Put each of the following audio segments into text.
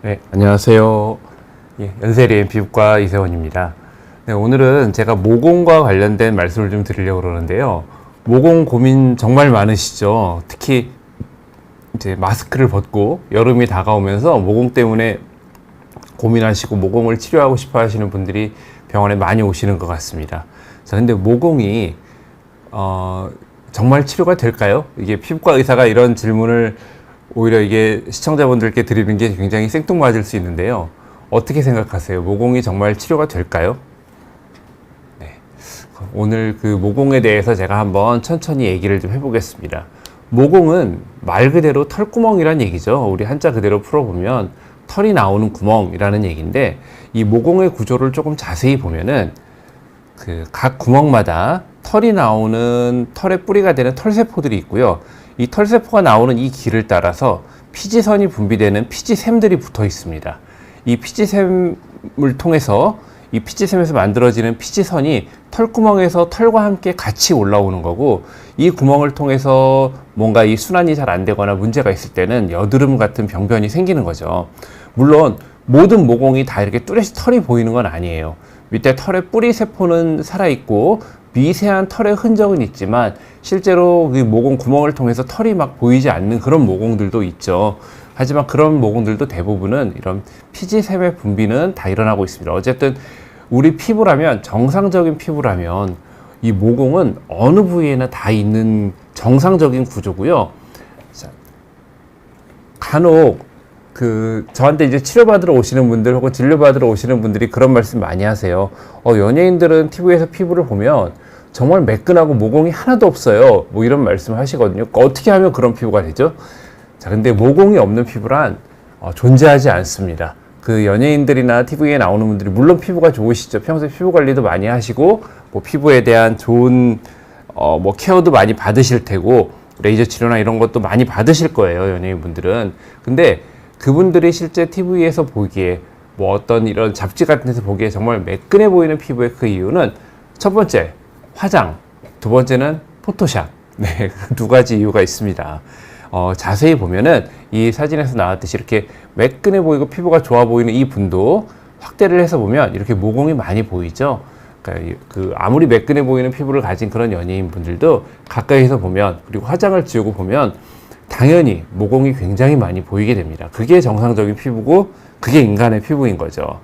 네, 안녕하세요. 연세리엔 피부과 이세원입니다. 네, 오늘은 제가 모공과 관련된 말씀을 좀 드리려고 그러는데요. 모공 고민 정말 많으시죠? 특히 이제 마스크를 벗고 여름이 다가오면서 모공 때문에 고민하시고 모공을 치료하고 싶어 하시는 분들이 병원에 많이 오시는 것 같습니다. 자, 근데 모공이 정말 치료가 될까요? 이게 피부과 의사가 이런 질문을 오히려 이게 시청자분들께 드리는 게 굉장히 생뚱맞을 수 있는데요. 어떻게 생각하세요? 모공이 정말 치료가 될까요? 네. 오늘 그 모공에 대해서 제가 한번 천천히 얘기를 좀 해보겠습니다. 모공은 말 그대로 털구멍이란 얘기죠. 우리 한자 그대로 풀어보면 털이 나오는 구멍이라는 얘기인데, 이 모공의 구조를 조금 자세히 보면은 그 각 구멍마다 털이 나오는 털의 뿌리가 되는 털세포들이 있고요. 이 털세포가 나오는 이 길을 따라서 피지선이 분비되는 피지샘들이 붙어 있습니다. 이 피지샘을 통해서 이 피지샘에서 만들어지는 피지선이 털구멍에서 털과 함께 같이 올라오는 거고, 이 구멍을 통해서 뭔가 이 순환이 잘 안 되거나 문제가 있을 때는 여드름 같은 병변이 생기는 거죠. 물론 모든 모공이 다 이렇게 뚜렷이 털이 보이는 건 아니에요. 밑에 털의 뿌리 세포는 살아있고 미세한 털의 흔적은 있지만 실제로 그 모공 구멍을 통해서 털이 막 보이지 않는 그런 모공들도 있죠. 하지만 그런 모공들도 대부분은 이런 피지샘의 분비는 다 일어나고 있습니다. 어쨌든 우리 피부라면, 정상적인 피부라면 이 모공은 어느 부위에나 다 있는 정상적인 구조고요. 자, 간혹 저한테 이제 치료받으러 오시는 분들 혹은 진료받으러 오시는 분들이 그런 말씀 많이 하세요. 연예인들은 TV에서 피부를 보면 정말 매끈하고 모공이 하나도 없어요. 뭐 이런 말씀 하시거든요. 어떻게 하면 그런 피부가 되죠? 자, 근데 모공이 없는 피부란 존재하지 않습니다. 그 연예인들이나 TV에 나오는 분들이 물론 피부가 좋으시죠. 평소에 피부 관리도 많이 하시고, 뭐 피부에 대한 좋은 뭐 케어도 많이 받으실 테고, 레이저 치료나 이런 것도 많이 받으실 거예요, 연예인분들은. 근데 그분들이 실제 TV에서 보기에, 뭐 어떤 이런 잡지 같은 데서 보기에 정말 매끈해 보이는 피부의 그 이유는, 첫 번째, 화장, 두 번째는 포토샵. 네, 두 가지 이유가 있습니다. 자세히 보면은 이 사진에서 나왔듯이 이렇게 매끈해 보이고 피부가 좋아 보이는 이 분도 확대를 해서 보면 이렇게 모공이 많이 보이죠. 그러니까 아무리 매끈해 보이는 피부를 가진 그런 연예인 분들도 가까이서 보면, 그리고 화장을 지우고 보면 당연히 모공이 굉장히 많이 보이게 됩니다. 그게 정상적인 피부고 그게 인간의 피부인 거죠.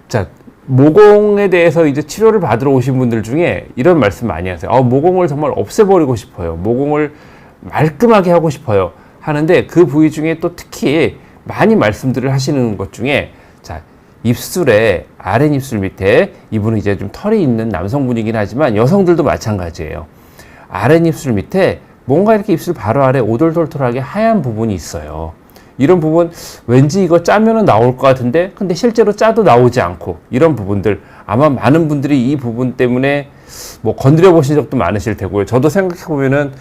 자, 모공에 대해서 이제 치료를 받으러 오신 분들 중에 이런 말씀 많이 하세요. 모공을 정말 없애버리고 싶어요. 모공을 말끔하게 하고 싶어요. 하는데 그 부위 중에 또 특히 많이 말씀들을 하시는 것 중에, 자, 입술에, 아랫입술 밑에, 이분은 이제 좀 털이 있는 남성분이긴 하지만 여성들도 마찬가지예요. 아랫입술 밑에 뭔가 이렇게 입술 바로 아래 오돌톨톨하게 하얀 부분이 있어요. 이런 부분 왠지 이거 짜면은 나올 것 같은데, 근데 실제로 짜도 나오지 않고, 이런 부분들 아마 많은 분들이 이 부분 때문에 뭐 건드려 보신 적도 많으실 테고요. 저도 생각해 보면은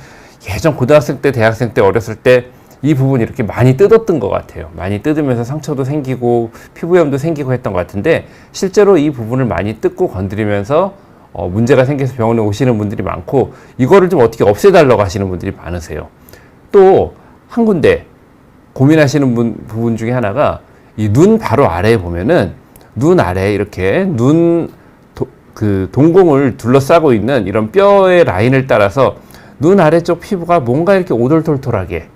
예전 고등학생 때, 대학생 때, 어렸을 때 이 부분 이렇게 많이 뜯었던 것 같아요. 많이 뜯으면서 상처도 생기고 피부염도 생기고 했던 것 같은데, 실제로 이 부분을 많이 뜯고 건드리면서 문제가 생겨서 병원에 오시는 분들이 많고, 이거를 좀 어떻게 없애달라고 하시는 분들이 많으세요. 또 한 군데 고민하시는 부분 중에 하나가, 이 눈 바로 아래에 보면은 눈 아래에 이렇게 동공을 둘러싸고 있는 이런 뼈의 라인을 따라서 눈 아래쪽 피부가 뭔가 이렇게 오돌톨톨하게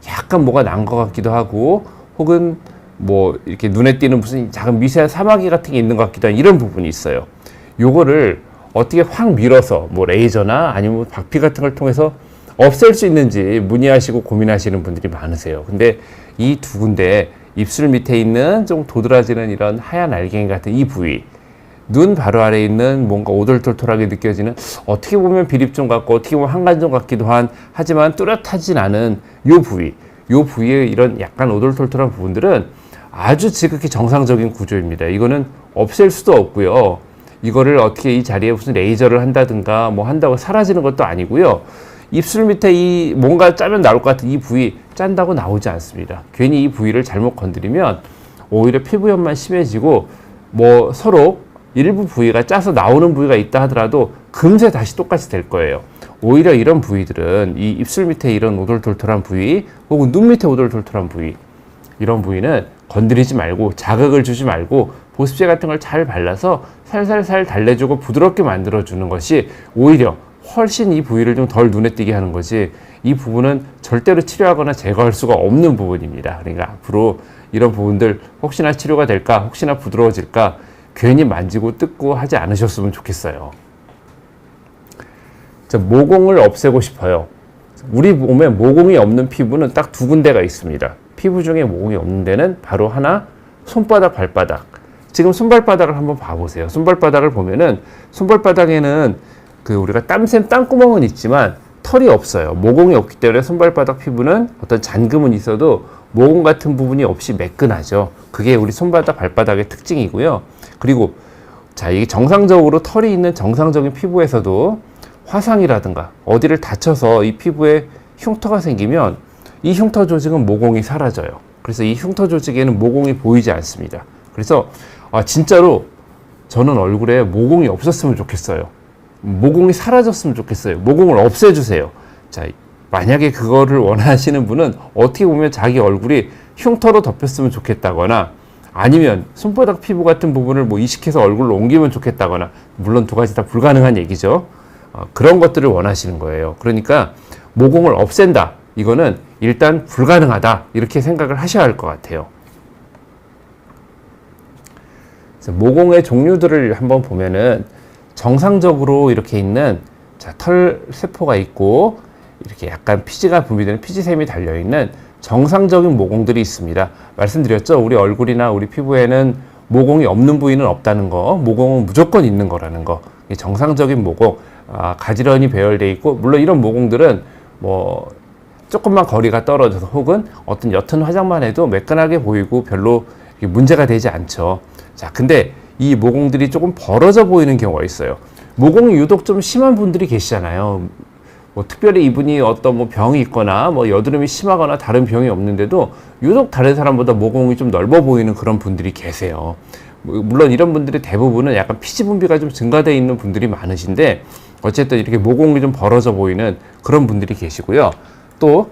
약간 뭐가 난 것 같기도 하고, 혹은 뭐 이렇게 눈에 띄는 무슨 작은 미세한 사마귀 같은 게 있는 것 같기도 한 이런 부분이 있어요. 요거를 어떻게 확 밀어서 뭐 레이저나 아니면 박피 같은 걸 통해서 없앨 수 있는지 문의하시고 고민하시는 분들이 많으세요. 근데 이 두 군데, 입술 밑에 있는 좀 도드라지는 이런 하얀 알갱이 같은 이 부위, 눈 바로 아래에 있는 뭔가 오돌톨톨하게 느껴지는, 어떻게 보면 비립종 같고 어떻게 보면 한간종 같기도 한, 하지만 뚜렷하진 않은 요 부위에 이런 약간 오돌톨톨한 부분들은 아주 지극히 정상적인 구조입니다. 이거는 없앨 수도 없고요. 이거를 어떻게 이 자리에 무슨 레이저를 한다든가 뭐 한다고 사라지는 것도 아니고요. 입술 밑에 이 뭔가 짜면 나올 것 같은 이 부위, 짠다고 나오지 않습니다. 괜히 이 부위를 잘못 건드리면 오히려 피부염만 심해지고, 뭐 서로 일부 부위가 짜서 나오는 부위가 있다 하더라도 금세 다시 똑같이 될 거예요. 오히려 이런 부위들은, 이 입술 밑에 이런 오돌톨톨한 부위, 혹은 눈 밑에 오돌톨톨한 부위, 이런 부위는 건드리지 말고 자극을 주지 말고 보습제 같은 걸 잘 발라서 살살살 달래주고 부드럽게 만들어주는 것이 오히려 훨씬 이 부위를 좀 덜 눈에 띄게 하는 거지, 이 부분은 절대로 치료하거나 제거할 수가 없는 부분입니다. 그러니까 앞으로 이런 부분들 혹시나 치료가 될까, 혹시나 부드러워질까 괜히 만지고 뜯고 하지 않으셨으면 좋겠어요. 자, 모공을 없애고 싶어요. 우리 몸에 모공이 없는 피부는 딱 두 군데가 있습니다. 피부 중에 모공이 없는 데는 바로 하나, 손바닥, 발바닥. 지금 손발바닥을 한번 봐보세요. 손발바닥을 보면은 손발바닥에는 우리가 땀샘 땀구멍은 있지만 털이 없어요. 모공이 없기 때문에 손발바닥 피부는 어떤 잔금은 있어도 모공 같은 부분이 없이 매끈하죠. 그게 우리 손바닥, 발바닥의 특징이고요. 그리고 자, 이게 정상적으로 털이 있는 정상적인 피부에서도 화상이라든가 어디를 다쳐서 이 피부에 흉터가 생기면 이 흉터 조직은 모공이 사라져요. 그래서 이 흉터 조직에는 모공이 보이지 않습니다. 그래서 진짜로 저는 얼굴에 모공이 없었으면 좋겠어요. 모공이 사라졌으면 좋겠어요. 모공을 없애주세요. 자, 만약에 그거를 원하시는 분은 어떻게 보면 자기 얼굴이 흉터로 덮였으면 좋겠다거나, 아니면 손바닥 피부 같은 부분을 뭐 이식해서 얼굴로 옮기면 좋겠다거나, 물론 두 가지 다 불가능한 얘기죠. 그런 것들을 원하시는 거예요. 그러니까 모공을 없앤다, 이거는 일단 불가능하다, 이렇게 생각을 하셔야 할 것 같아요. 모공의 종류들을 한번 보면은 정상적으로 이렇게 있는, 자, 털 세포가 있고 이렇게 약간 피지가 분비되는 피지샘이 달려있는 정상적인 모공들이 있습니다. 말씀드렸죠? 우리 얼굴이나 우리 피부에는 모공이 없는 부위는 없다는 거, 모공은 무조건 있는 거라는 거. 정상적인 모공, 가지런히 배열되어 있고, 물론 이런 모공들은 뭐 조금만 거리가 떨어져서 혹은 어떤 옅은 화장만 해도 매끈하게 보이고 별로 문제가 되지 않죠. 자, 근데 이 모공들이 조금 벌어져 보이는 경우가 있어요. 모공이 유독 좀 심한 분들이 계시잖아요. 뭐 특별히 이분이 어떤 뭐 병이 있거나 뭐 여드름이 심하거나 다른 병이 없는데도 유독 다른 사람보다 모공이 좀 넓어 보이는 그런 분들이 계세요. 물론 이런 분들이 대부분은 약간 피지 분비가 좀 증가되어 있는 분들이 많으신데, 어쨌든 이렇게 모공이 좀 벌어져 보이는 그런 분들이 계시고요. 또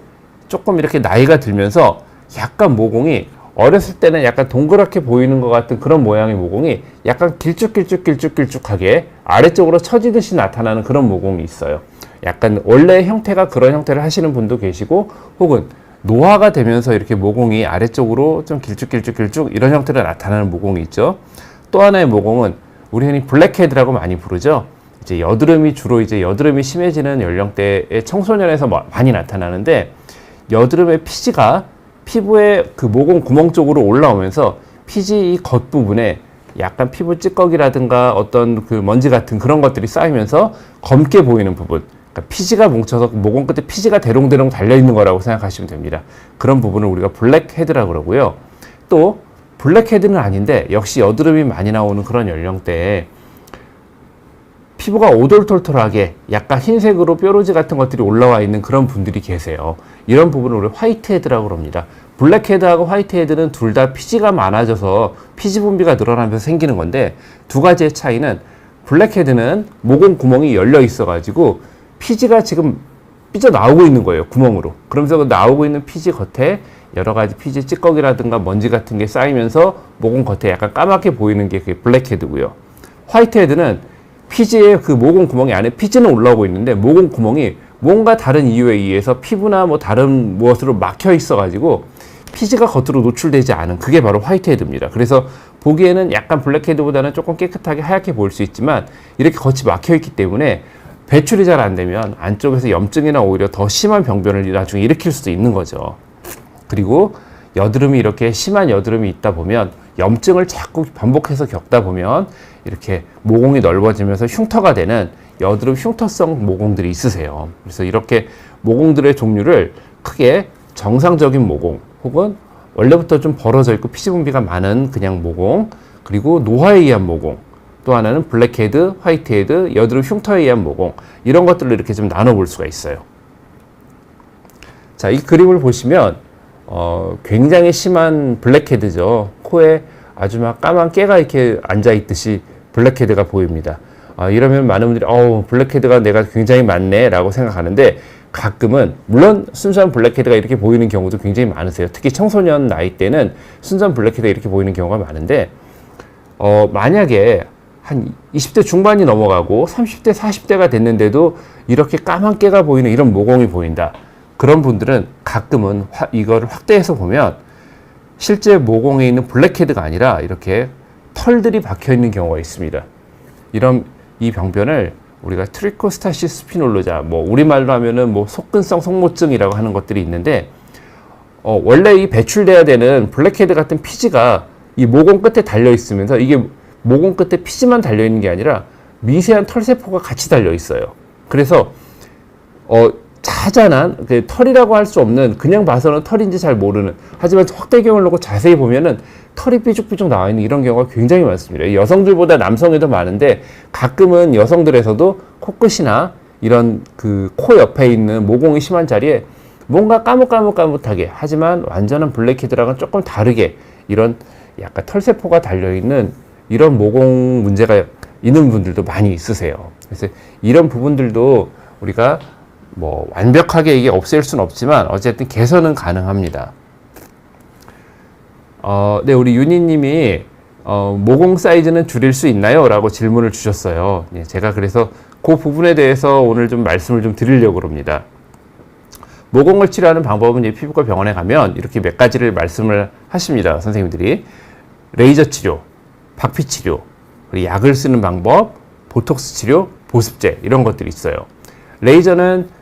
조금 이렇게 나이가 들면서 약간 모공이, 어렸을 때는 약간 동그랗게 보이는 것 같은 그런 모양의 모공이 약간 길쭉하게 아래쪽으로 처지듯이 나타나는 그런 모공이 있어요. 약간 원래 형태가 그런 형태를 하시는 분도 계시고, 혹은 노화가 되면서 이렇게 모공이 아래쪽으로 좀 길쭉 이런 형태로 나타나는 모공이 있죠. 또 하나의 모공은 우리 흔히 블랙헤드라고 많이 부르죠. 이제 여드름이 주로 이제 여드름이 심해지는 연령대의 청소년에서 많이 나타나는데, 여드름의 피지가 피부의 그 모공 구멍 쪽으로 올라오면서 피지 이 겉부분에 약간 피부 찌꺼기라든가 어떤 그 먼지 같은 그런 것들이 쌓이면서 검게 보이는 부분, 그러니까 피지가 뭉쳐서 모공 끝에 피지가 대롱대롱 달려있는 거라고 생각하시면 됩니다. 그런 부분을 우리가 블랙헤드라고 그러고요. 또 블랙헤드는 아닌데 역시 여드름이 많이 나오는 그런 연령대에 피부가 오돌톨톨하게 약간 흰색으로 뾰루지 같은 것들이 올라와 있는 그런 분들이 계세요. 이런 부분을 우리 화이트헤드라고 합니다. 블랙헤드하고 화이트헤드는 둘 다 피지가 많아져서 피지 분비가 늘어나면서 생기는 건데, 두 가지의 차이는 블랙헤드는 모공 구멍이 열려 있어 가지고 피지가 지금 삐져 나오고 있는 거예요, 구멍으로. 그러면서 그 나오고 있는 피지 겉에 여러 가지 피지 찌꺼기라든가 먼지 같은 게 쌓이면서 모공 겉에 약간 까맣게 보이는 게 그게 블랙헤드고요. 화이트헤드는 피지의 그 모공 구멍이 안에 피지는 올라오고 있는데 모공 구멍이 뭔가 다른 이유에 의해서 피부나 뭐 다른 무엇으로 막혀 있어 가지고 피지가 겉으로 노출되지 않은, 그게 바로 화이트헤드입니다. 그래서 보기에는 약간 블랙헤드보다는 조금 깨끗하게 하얗게 보일 수 있지만, 이렇게 겉이 막혀 있기 때문에 배출이 잘 안 되면 안쪽에서 염증이나 오히려 더 심한 병변을 나중에 일으킬 수도 있는 거죠. 그리고 여드름이 이렇게 심한 여드름이 있다 보면, 염증을 자꾸 반복해서 겪다 보면 이렇게 모공이 넓어지면서 흉터가 되는 여드름 흉터성 모공들이 있으세요. 그래서 이렇게 모공들의 종류를 크게 정상적인 모공, 혹은 원래부터 좀 벌어져 있고 피지 분비가 많은 그냥 모공, 그리고 노화에 의한 모공, 또 하나는 블랙헤드, 화이트헤드, 여드름 흉터에 의한 모공, 이런 것들을 이렇게 좀 나눠볼 수가 있어요. 자, 이 그림을 보시면 굉장히 심한 블랙헤드죠. 코에 아주 막 까만 깨가 이렇게 앉아 있듯이 블랙헤드가 보입니다. 이러면 많은 분들이 블랙헤드가 내가 굉장히 많네 라고 생각하는데, 가끔은 물론 순수한 블랙헤드가 이렇게 보이는 경우도 굉장히 많으세요. 특히 청소년 나이 때는 순수한 블랙헤드가 이렇게 보이는 경우가 많은데, 만약에 한 20대 중반이 넘어가고 30대 40대가 됐는데도 이렇게 까만 깨가 보이는 이런 모공이 보인다, 그런 분들은 가끔은 이거를 확대해서 보면 실제 모공에 있는 블랙헤드가 아니라 이렇게 털들이 박혀 있는 경우가 있습니다. 이 병변을 우리가 트리코스타시스 스피놀로자, 우리말로 하면은 속근성 속모증이라고 하는 것들이 있는데, 원래 이 배출돼야 되는 블랙헤드 같은 피지가 이 모공 끝에 달려 있으면서, 이게 모공 끝에 피지만 달려 있는 게 아니라 미세한 털세포가 같이 달려 있어요. 그래서 자잘한 털이라고 할 수 없는, 그냥 봐서는 털인지 잘 모르는, 하지만 확대경을 놓고 자세히 보면은 털이 삐죽삐죽 나와 있는 이런 경우가 굉장히 많습니다. 여성들보다 남성이 더 많은데, 가끔은 여성들에서도 코끝이나 이런 코 옆에 있는 모공이 심한 자리에 뭔가 까뭇까뭇하게, 하지만 완전한 블랙헤드랑은 조금 다르게 이런 약간 털세포가 달려있는 이런 모공 문제가 있는 분들도 많이 있으세요. 그래서 이런 부분들도 우리가 완벽하게 이게 없앨 수는 없지만 어쨌든 개선은 가능합니다. 네, 우리 윤희님이 모공 사이즈는 줄일 수 있나요? 라고 질문을 주셨어요. 예, 제가 그래서 그 부분에 대해서 오늘 좀 말씀을 좀 드리려고 합니다. 모공을 치료하는 방법은 피부과 병원에 가면 이렇게 몇 가지를 말씀을 하십니다. 선생님들이 레이저 치료, 박피 치료, 그리고 약을 쓰는 방법, 보톡스 치료, 보습제, 이런 것들이 있어요. 레이저는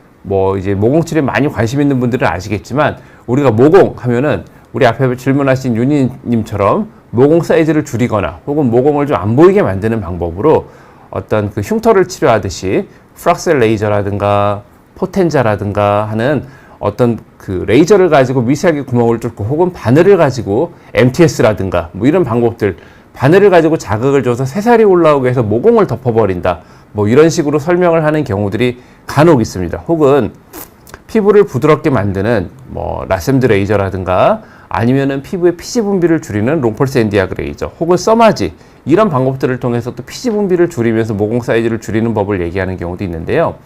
이제 모공 치료에 많이 관심 있는 분들은 아시겠지만, 우리가 모공 하면은 우리 앞에 질문하신 윤희님처럼 모공 사이즈를 줄이거나 혹은 모공을 좀 안 보이게 만드는 방법으로 어떤 흉터를 치료하듯이 프락셀 레이저라든가 포텐자라든가 하는 어떤 레이저를 가지고 미세하게 구멍을 뚫고, 혹은 바늘을 가지고 MTS라든가 이런 방법들, 바늘을 가지고 자극을 줘서 새살이 올라오게 해서 모공을 덮어버린다, 이런 식으로 설명을 하는 경우들이 간혹 있습니다. 혹은 피부를 부드럽게 만드는 라셈드 레이저라든가, 아니면은 피부의 피지 분비를 줄이는 롱펄스 엔디아그 레이저, 혹은 써마지, 이런 방법들을 통해서 또 피지 분비를 줄이면서 모공 사이즈를 줄이는 법을 얘기하는 경우도 있는데요.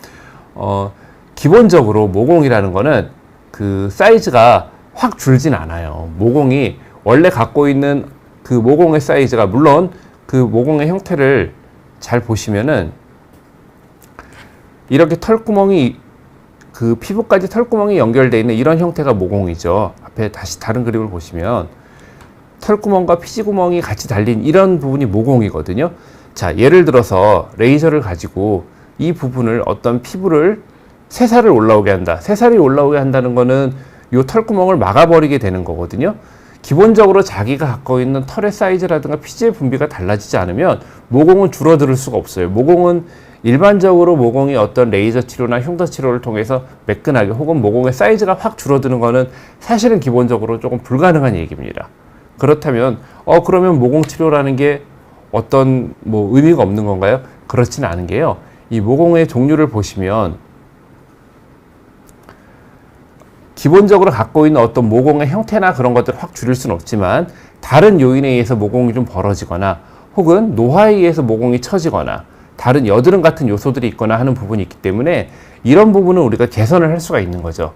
기본적으로 모공이라는 거는 사이즈가 확 줄진 않아요. 모공이 원래 갖고 있는 모공의 사이즈가, 물론 모공의 형태를 잘 보시면은 이렇게 털구멍이, 피부까지 털구멍이 연결되어 있는 이런 형태가 모공이죠. 앞에 다시 다른 그림을 보시면 털구멍과 피지구멍이 같이 달린 이런 부분이 모공이거든요. 자, 예를 들어서 레이저를 가지고 이 부분을, 어떤 피부를 새살을 올라오게 한다. 새살이 올라오게 한다는 거는 이 털구멍을 막아버리게 되는 거거든요. 기본적으로 자기가 갖고 있는 털의 사이즈라든가 피지의 분비가 달라지지 않으면 모공은 줄어들 수가 없어요. 모공은 일반적으로 모공이 어떤 레이저 치료나 흉터 치료를 통해서 매끈하게, 혹은 모공의 사이즈가 확 줄어드는 거는 사실은 기본적으로 조금 불가능한 얘기입니다. 그렇다면 그러면 모공 치료라는 게 어떤 의미가 없는 건가요? 그렇지는 않은 게요. 이 모공의 종류를 보시면 기본적으로 갖고 있는 어떤 모공의 형태나 그런 것들을 확 줄일 수는 없지만, 다른 요인에 의해서 모공이 좀 벌어지거나, 혹은 노화에 의해서 모공이 처지거나, 다른 여드름 같은 요소들이 있거나 하는 부분이 있기 때문에 이런 부분은 우리가 개선을 할 수가 있는 거죠.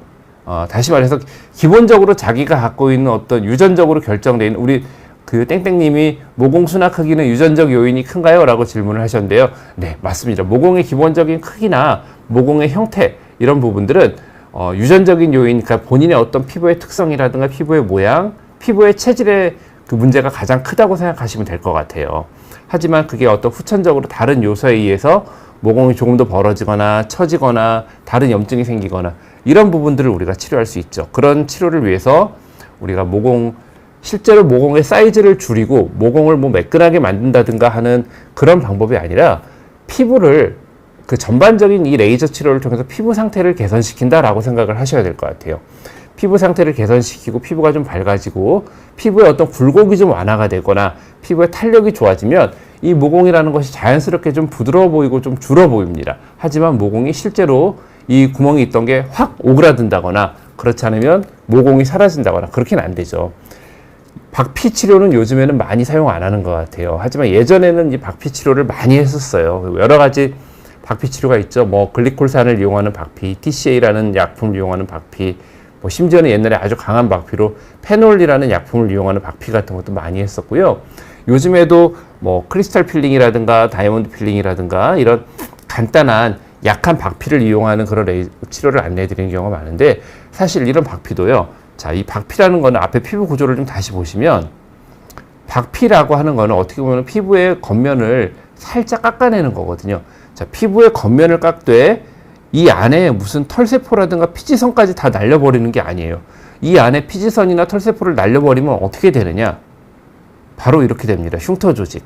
다시 말해서 기본적으로 자기가 갖고 있는 어떤 유전적으로 결정되어 있는, 우리 땡땡님이 모공 순화 크기는 유전적 요인이 큰가요? 라고 질문을 하셨는데요. 네, 맞습니다. 모공의 기본적인 크기나 모공의 형태, 이런 부분들은 유전적인 요인, 그러니까 본인의 어떤 피부의 특성이라든가 피부의 모양, 피부의 체질의 문제가 가장 크다고 생각하시면 될 것 같아요. 하지만 그게 어떤 후천적으로 다른 요소에 의해서 모공이 조금 더 벌어지거나 처지거나 다른 염증이 생기거나, 이런 부분들을 우리가 치료할 수 있죠. 그런 치료를 위해서 우리가 실제로 모공의 사이즈를 줄이고 모공을 매끈하게 만든다든가 하는 그런 방법이 아니라, 피부를 전반적인 이 레이저 치료를 통해서 피부 상태를 개선시킨다라고 생각을 하셔야 될 것 같아요. 피부 상태를 개선시키고 피부가 좀 밝아지고 피부에 어떤 굴곡이 좀 완화가 되거나 피부의 탄력이 좋아지면 이 모공이라는 것이 자연스럽게 좀 부드러워 보이고 좀 줄어 보입니다. 하지만 모공이 실제로 이 구멍이 있던 게 확 오그라든다거나, 그렇지 않으면 모공이 사라진다거나, 그렇게는 안 되죠. 박피 치료는 요즘에는 많이 사용 안 하는 것 같아요. 하지만 예전에는 이 박피 치료를 많이 했었어요. 여러 가지 박피 치료가 있죠. 뭐 글리콜산을 이용하는 박피, TCA라는 약품을 이용하는 박피, 뭐 심지어는 옛날에 아주 강한 박피로 페놀이라는 약품을 이용하는 박피 같은 것도 많이 했었고요. 요즘에도 뭐 크리스탈 필링이라든가 다이아몬드 필링이라든가 이런 간단한 약한 박피를 이용하는 그런 치료를 안내해 드리는 경우가 많은데, 사실 이런 박피도요. 자, 이 박피라는 거는 앞에 피부 구조를 좀 다시 보시면, 박피라고 하는 거는 어떻게 보면 피부의 겉면을 살짝 깎아내는 거거든요. 자, 피부의 겉면을 깎되 이 안에 무슨 털세포라든가 피지선까지 다 날려버리는 게 아니에요. 이 안에 피지선이나 털세포를 날려버리면 어떻게 되느냐? 바로 이렇게 됩니다. 흉터 조직.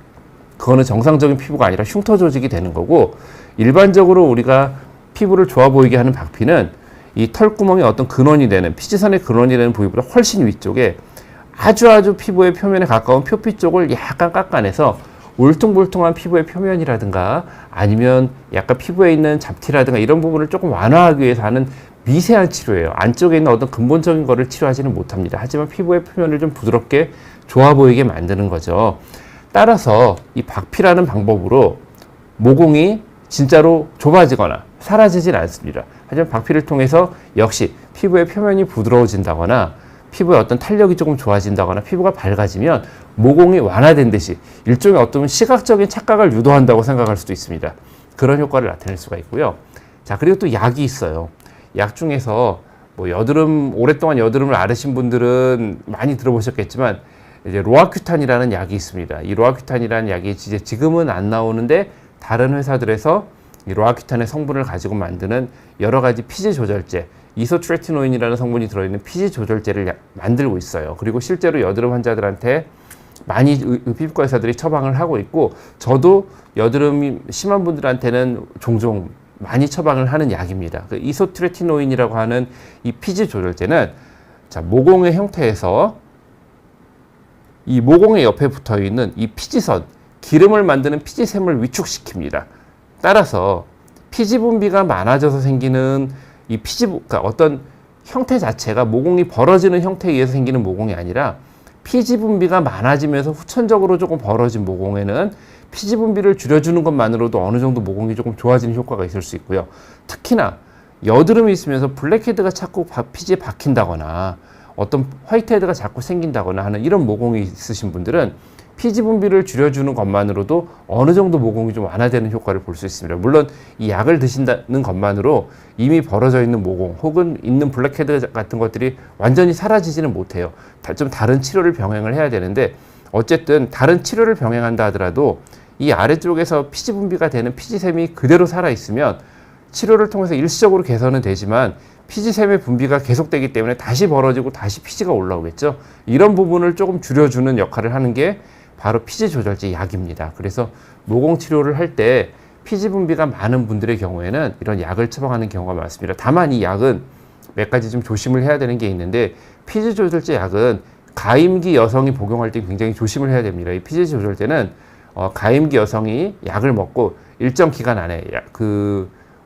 그거는 정상적인 피부가 아니라 흉터 조직이 되는 거고, 일반적으로 우리가 피부를 좋아 보이게 하는 박피는 이 털구멍의 어떤 근원이 되는, 피지선의 근원이 되는 부위보다 훨씬 위쪽에 아주 피부의 표면에 가까운 표피 쪽을 약간 깎아내서 울퉁불퉁한 피부의 표면이라든가 아니면 약간 피부에 있는 잡티라든가 이런 부분을 조금 완화하기 위해서 하는 미세한 치료예요. 안쪽에 있는 어떤 근본적인 거를 치료하지는 못합니다. 하지만 피부의 표면을 좀 부드럽게 좋아 보이게 만드는 거죠. 따라서 이 박피라는 방법으로 모공이 진짜로 좁아지거나 사라지진 않습니다. 하지만 박피를 통해서 역시 피부의 표면이 부드러워진다거나 피부의 어떤 탄력이 조금 좋아진다거나 피부가 밝아지면 모공이 완화된 듯이 일종의 어떤 시각적인 착각을 유도한다고 생각할 수도 있습니다. 그런 효과를 나타낼 수가 있고요. 자, 그리고 또 약이 있어요. 약 중에서 뭐 여드름, 오랫동안 여드름을 앓으신 분들은 많이 들어보셨겠지만 이제 로아큐탄이라는 약이 있습니다. 이 로아큐탄이라는 약이 이제 지금은 안 나오는데 다른 회사들에서 이 로아큐탄의 성분을 가지고 만드는 여러 가지 피지 조절제, 이소트레티노인이라는 성분이 들어있는 피지 조절제를 만들고 있어요. 그리고 실제로 여드름 환자들한테 많이 피부과 의사들이 처방을 하고 있고, 저도 여드름이 심한 분들한테는 종종 많이 처방을 하는 약입니다. 그 이소트레티노인이라고 하는 이 피지 조절제는, 자, 모공의 형태에서 이 모공의 옆에 붙어 있는 이 피지선, 기름을 만드는 피지샘을 위축시킵니다. 따라서 피지 분비가 많아져서 생기는 이 그러니까 어떤 형태 자체가 모공이 벌어지는 형태에 의해서 생기는 모공이 아니라 피지 분비가 많아지면서 후천적으로 조금 벌어진 모공에는 피지 분비를 줄여주는 것만으로도 어느 정도 모공이 조금 좋아지는 효과가 있을 수 있고요. 특히나 여드름이 있으면서 블랙헤드가 자꾸 피지에 박힌다거나 어떤 화이트헤드가 자꾸 생긴다거나 하는 이런 모공이 있으신 분들은 피지 분비를 줄여주는 것만으로도 어느 정도 모공이 좀 완화되는 효과를 볼 수 있습니다. 물론 이 약을 드신다는 것만으로 이미 벌어져 있는 모공 혹은 있는 블랙헤드 같은 것들이 완전히 사라지지는 못해요. 좀 다른 치료를 병행을 해야 되는데, 어쨌든 다른 치료를 병행한다 하더라도 이 아래쪽에서 피지 분비가 되는 피지샘이 그대로 살아있으면 치료를 통해서 일시적으로 개선은 되지만 피지샘의 분비가 계속되기 때문에 다시 벌어지고 다시 피지가 올라오겠죠. 이런 부분을 조금 줄여주는 역할을 하는 게 바로 피지 조절제 약입니다. 그래서 모공 치료를 할 때 피지 분비가 많은 분들의 경우에는 이런 약을 처방하는 경우가 많습니다. 다만 이 약은 몇 가지 좀 조심을 해야 되는 게 있는데, 피지 조절제 약은 가임기 여성이 복용할 때 굉장히 조심을 해야 됩니다. 이 피지 조절제는 가임기 여성이 약을 먹고 일정 기간 안에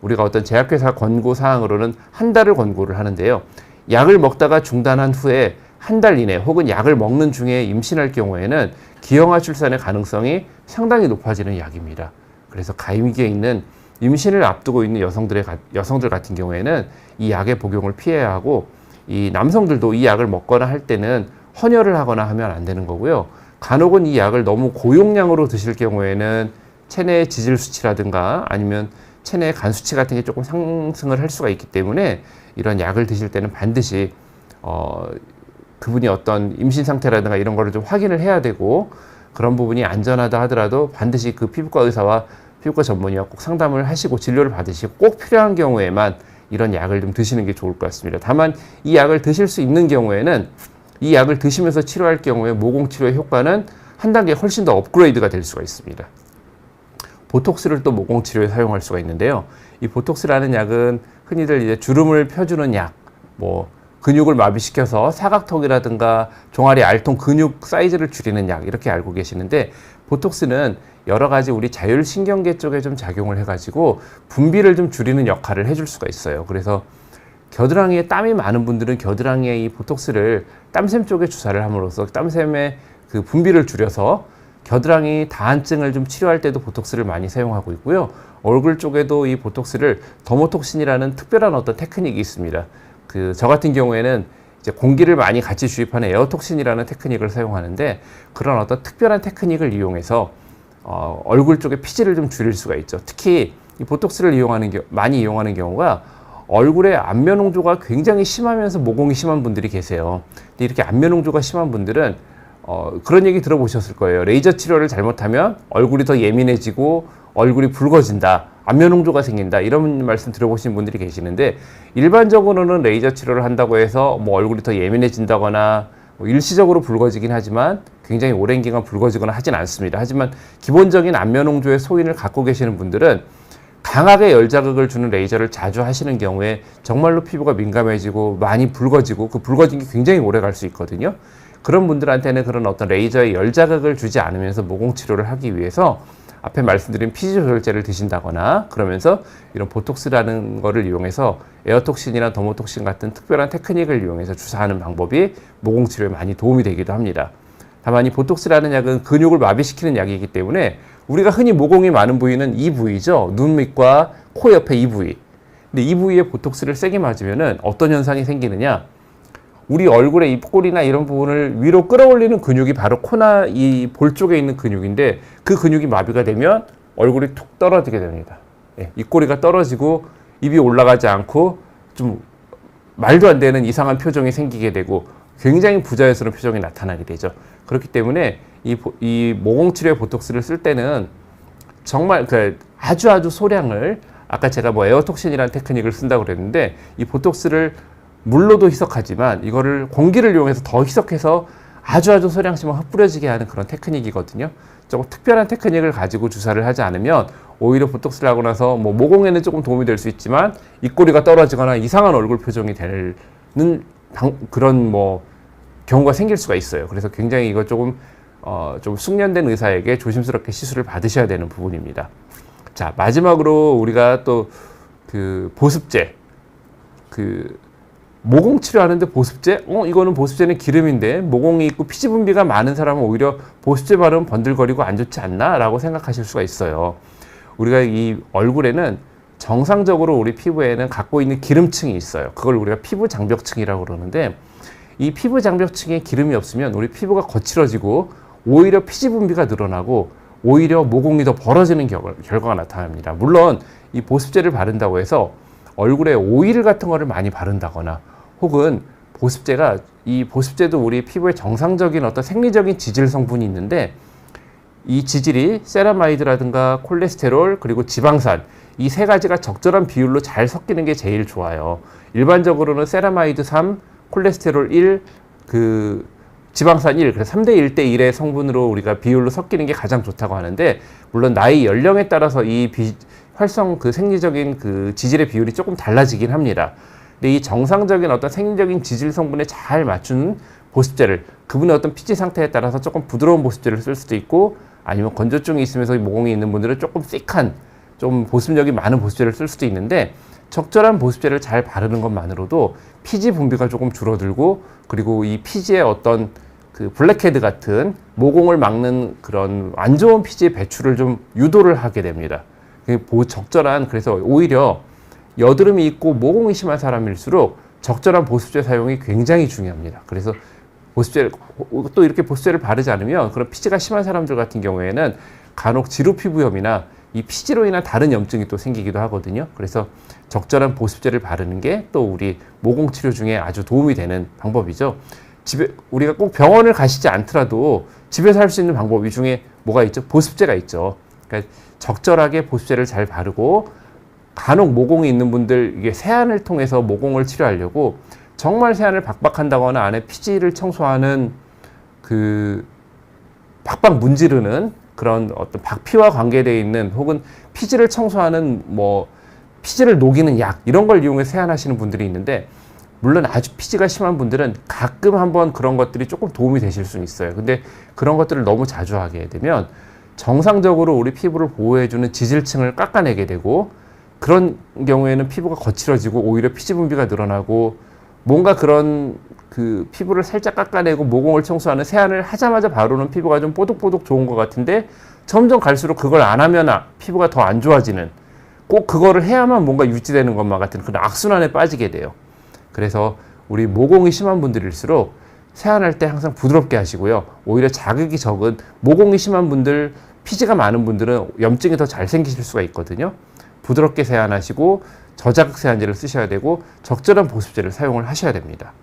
우리가 어떤 제약회사 권고 사항으로는 한 달을 권고를 하는데요. 약을 먹다가 중단한 후에 한 달 이내 혹은 약을 먹는 중에 임신할 경우에는 기형아 출산의 가능성이 상당히 높아지는 약입니다. 그래서 가임기에 있는 임신을 앞두고 있는 여성들 같은 경우에는 이 약의 복용을 피해야 하고, 이 남성들도 이 약을 먹거나 할 때는 헌혈을 하거나 하면 안 되는 거고요. 간혹은 이 약을 너무 고용량으로 드실 경우에는 체내의 지질 수치라든가 아니면 체내의 간 수치 같은 게 조금 상승을 할 수가 있기 때문에 이런 약을 드실 때는 반드시 그분이 어떤 임신 상태라든가 이런 거를 좀 확인을 해야 되고, 그런 부분이 안전하다 하더라도 반드시 그 피부과 의사와 피부과 전문의와 꼭 상담을 하시고 진료를 받으시고, 꼭 필요한 경우에만 이런 약을 좀 드시는 게 좋을 것 같습니다. 다만 이 약을 드실 수 있는 경우에는 이 약을 드시면서 치료할 경우에 모공 치료의 효과는 한 단계 훨씬 더 업그레이드가 될 수가 있습니다. 보톡스를 또 모공 치료에 사용할 수가 있는데요. 이 보톡스라는 약은 흔히들 이제 주름을 펴주는 약, 근육을 마비시켜서 사각턱이라든가 종아리 알통 근육 사이즈를 줄이는 약, 이렇게 알고 계시는데, 보톡스는 여러 가지 우리 자율신경계 쪽에 좀 작용을 해가지고 분비를 좀 줄이는 역할을 해줄 수가 있어요. 그래서 겨드랑이에 땀이 많은 분들은 겨드랑이에 이 보톡스를 땀샘 쪽에 주사를 함으로써 땀샘의 그 분비를 줄여서 겨드랑이 다한증을 좀 치료할 때도 보톡스를 많이 사용하고 있고요. 얼굴 쪽에도 이 보톡스를 더모톡신이라는 특별한 어떤 테크닉이 있습니다. 저 같은 경우에는 이제 공기를 많이 같이 주입하는 에어톡신이라는 테크닉을 사용하는데, 그런 어떤 특별한 테크닉을 이용해서 얼굴 쪽에 피지를 좀 줄일 수가 있죠. 특히 이 보톡스를 많이 이용하는 경우가 얼굴에 안면 홍조가 굉장히 심하면서 모공이 심한 분들이 계세요. 근데 이렇게 안면 홍조가 심한 분들은 그런 얘기 들어보셨을 거예요. 레이저 치료를 잘못하면 얼굴이 더 예민해지고 얼굴이 붉어진다, 안면 홍조가 생긴다, 이런 말씀 들어보신 분들이 계시는데, 일반적으로는 레이저 치료를 한다고 해서 뭐 얼굴이 더 예민해진다거나 뭐 일시적으로 붉어지긴 하지만 굉장히 오랜 기간 붉어지거나 하진 않습니다. 하지만 기본적인 안면 홍조의 소인을 갖고 계시는 분들은 강하게 열 자극을 주는 레이저를 자주 하시는 경우에 정말로 피부가 민감해지고 많이 붉어지고, 그 붉어진 게 굉장히 오래 갈 수 있거든요. 그런 분들한테는 그런 어떤 레이저의 열 자극을 주지 않으면서 모공 치료를 하기 위해서 앞에 말씀드린 피지 조절제를 드신다거나, 그러면서 이런 보톡스라는 거를 이용해서 에어톡신이나 더모톡신 같은 특별한 테크닉을 이용해서 주사하는 방법이 모공 치료에 많이 도움이 되기도 합니다. 다만 이 보톡스라는 약은 근육을 마비시키는 약이기 때문에 우리가 흔히 모공이 많은 부위는 이 부위죠. 눈 밑과 코 옆에 이 부위. 근데 이 부위에 보톡스를 세게 맞으면은 어떤 현상이 생기느냐? 우리 얼굴의 입꼬리나 이런 부분을 위로 끌어올리는 근육이 바로 코나 이 볼 쪽에 있는 근육인데, 그 근육이 마비가 되면 얼굴이 툭 떨어지게 됩니다. 입꼬리가 떨어지고 입이 올라가지 않고 좀 말도 안 되는 이상한 표정이 생기게 되고 굉장히 부자연스러운 표정이 나타나게 되죠. 그렇기 때문에 이 모공 치료의 보톡스를 쓸 때는 정말 아주 소량을, 아까 제가 뭐 에어톡신이라는 테크닉을 쓴다고 그랬는데, 이 보톡스를 물로도 희석하지만 이거를 공기를 이용해서 더 희석해서 아주 소량씩만 흩뿌려지게 하는 그런 테크닉이거든요. 조금 특별한 테크닉을 가지고 주사를 하지 않으면 오히려 보톡스를 하고 나서 뭐 모공에는 조금 도움이 될 수 있지만 입꼬리가 떨어지거나 이상한 얼굴 표정이 되는 그런 뭐 경우가 생길 수가 있어요. 그래서 굉장히 이거 좀 숙련된 의사에게 조심스럽게 시술을 받으셔야 되는 부분입니다. 자, 마지막으로 우리가 또 보습제, 모공 치료하는데 보습제? 이거는 보습제는 기름인데 모공이 있고 피지 분비가 많은 사람은 오히려 보습제 바르면 번들거리고 안 좋지 않나? 라고 생각하실 수가 있어요. 우리가 이 얼굴에는 정상적으로 우리 피부에는 갖고 있는 기름층이 있어요. 그걸 우리가 피부 장벽층이라고 그러는데, 이 피부 장벽층에 기름이 없으면 우리 피부가 거칠어지고 오히려 피지 분비가 늘어나고 오히려 모공이 더 벌어지는 결과가 나타납니다. 물론 이 보습제를 바른다고 해서 얼굴에 오일 같은 거를 많이 바른다거나, 혹은 이 보습제도 우리 피부에 정상적인 어떤 생리적인 지질 성분이 있는데, 이 지질이 세라마이드라든가 콜레스테롤 그리고 지방산, 이 세 가지가 적절한 비율로 잘 섞이는 게 제일 좋아요. 일반적으로는 세라마이드 3, 콜레스테롤 1, 지방산 1, 그래서 3대 1대 1의 성분으로 우리가 비율로 섞이는 게 가장 좋다고 하는데, 물론 나이 연령에 따라서 이 생리적인 지질의 비율이 조금 달라지긴 합니다. 근데 이 정상적인 어떤 생리적인 지질 성분에 잘 맞춘 보습제를, 그분의 어떤 피지 상태에 따라서 조금 부드러운 보습제를 쓸 수도 있고, 아니면 건조증이 있으면서 모공이 있는 분들은 조금 thick한, 좀 보습력이 많은 보습제를 쓸 수도 있는데, 적절한 보습제를 잘 바르는 것만으로도 피지 분비가 조금 줄어들고, 그리고 이 피지의 어떤 블랙헤드 같은 모공을 막는 그런 안 좋은 피지의 배출을 좀 유도를 하게 됩니다. 그래서 오히려 여드름이 있고 모공이 심한 사람일수록 적절한 보습제 사용이 굉장히 중요합니다. 그래서 또 이렇게 보습제를 바르지 않으면 그런 피지가 심한 사람들 같은 경우에는 간혹 지루 피부염이나 이 피지로 인한 다른 염증이 또 생기기도 하거든요. 그래서 적절한 보습제를 바르는 게 또 우리 모공 치료 중에 아주 도움이 되는 방법이죠. 우리가 꼭 병원을 가시지 않더라도 집에서 할 수 있는 방법 중에 뭐가 있죠? 보습제가 있죠. 그러니까 적절하게 보습제를 잘 바르고, 간혹 모공이 있는 분들, 이게 세안을 통해서 모공을 치료하려고 정말 세안을 박박 한다거나 안에 피지를 청소하는 박박 문지르는 그런 어떤 박피와 관계되어 있는, 혹은 피지를 청소하는 피지를 녹이는 약, 이런 걸 이용해 세안하시는 분들이 있는데, 물론 아주 피지가 심한 분들은 가끔 한번 그런 것들이 조금 도움이 되실 수는 있어요. 근데 그런 것들을 너무 자주 하게 되면 정상적으로 우리 피부를 보호해주는 지질층을 깎아내게 되고, 그런 경우에는 피부가 거칠어지고 오히려 피지 분비가 늘어나고 뭔가 그런 그 피부를 살짝 깎아내고 모공을 청소하는 세안을 하자마자 바로는 피부가 좀 뽀득뽀득 좋은 것 같은데 점점 갈수록 그걸 안 하면 피부가 더 안 좋아지는, 꼭 그거를 해야만 뭔가 유지되는 것만 같은 그런 악순환에 빠지게 돼요. 그래서 우리 모공이 심한 분들일수록 세안할 때 항상 부드럽게 하시고요. 오히려 자극이 적은 모공이 심한 분들, 피지가 많은 분들은 염증이 더 잘 생기실 수가 있거든요. 부드럽게 세안하시고 저자극 세안제를 쓰셔야 되고 적절한 보습제를 사용을 하셔야 됩니다.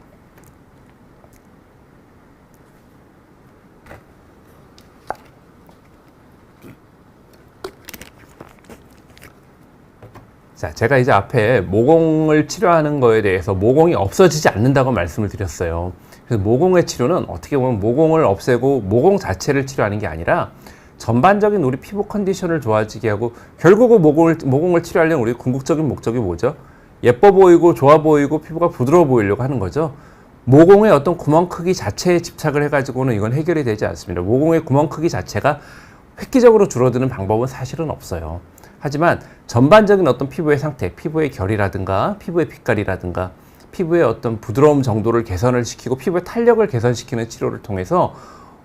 자, 제가 이제 앞에 모공을 치료하는 거에 대해서 모공이 없어지지 않는다고 말씀을 드렸어요. 그래서 모공의 치료는 어떻게 보면 모공을 없애고 모공 자체를 치료하는 게 아니라 전반적인 우리 피부 컨디션을 좋아지게 하고, 결국은 모공을 치료하려는 우리 궁극적인 목적이 뭐죠? 예뻐 보이고 좋아 보이고 피부가 부드러워 보이려고 하는 거죠. 모공의 어떤 구멍 크기 자체에 집착을 해가지고는 이건 해결이 되지 않습니다. 모공의 구멍 크기 자체가 획기적으로 줄어드는 방법은 사실은 없어요. 하지만 전반적인 어떤 피부의 상태, 피부의 결이라든가 피부의 빛깔이라든가 피부의 어떤 부드러움 정도를 개선을 시키고 피부의 탄력을 개선시키는 치료를 통해서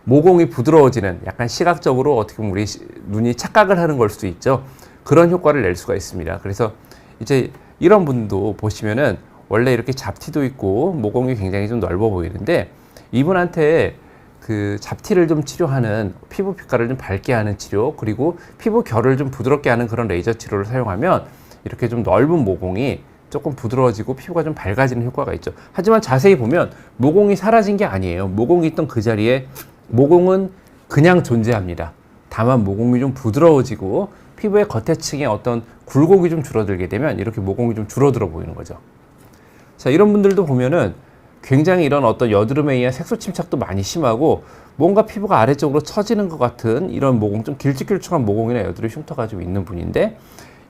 모공이 부드러워지는, 약간 시각적으로 어떻게 보면 우리 눈이 착각을 하는 걸 수도 있죠. 그런 효과를 낼 수가 있습니다. 그래서 이제 이런 분도 보시면은 원래 이렇게 잡티도 있고 모공이 굉장히 좀 넓어 보이는데, 이분한테 그 잡티를 좀 치료하는, 피부 빛깔을 좀 밝게 하는 치료, 그리고 피부 결을 좀 부드럽게 하는 그런 레이저 치료를 사용하면 이렇게 좀 넓은 모공이 조금 부드러워지고 피부가 좀 밝아지는 효과가 있죠. 하지만 자세히 보면 모공이 사라진 게 아니에요. 모공이 있던 그 자리에 모공은 그냥 존재합니다. 다만 모공이 좀 부드러워지고 피부의 겉에 층에 어떤 굴곡이 좀 줄어들게 되면 이렇게 모공이 좀 줄어들어 보이는 거죠. 자, 이런 분들도 보면은 굉장히 이런 어떤 여드름에 의한 색소 침착도 많이 심하고 뭔가 피부가 아래쪽으로 처지는 것 같은 이런 모공, 좀 길쭉길쭉한 모공이나 여드름 흉터가 좀 있는 분인데,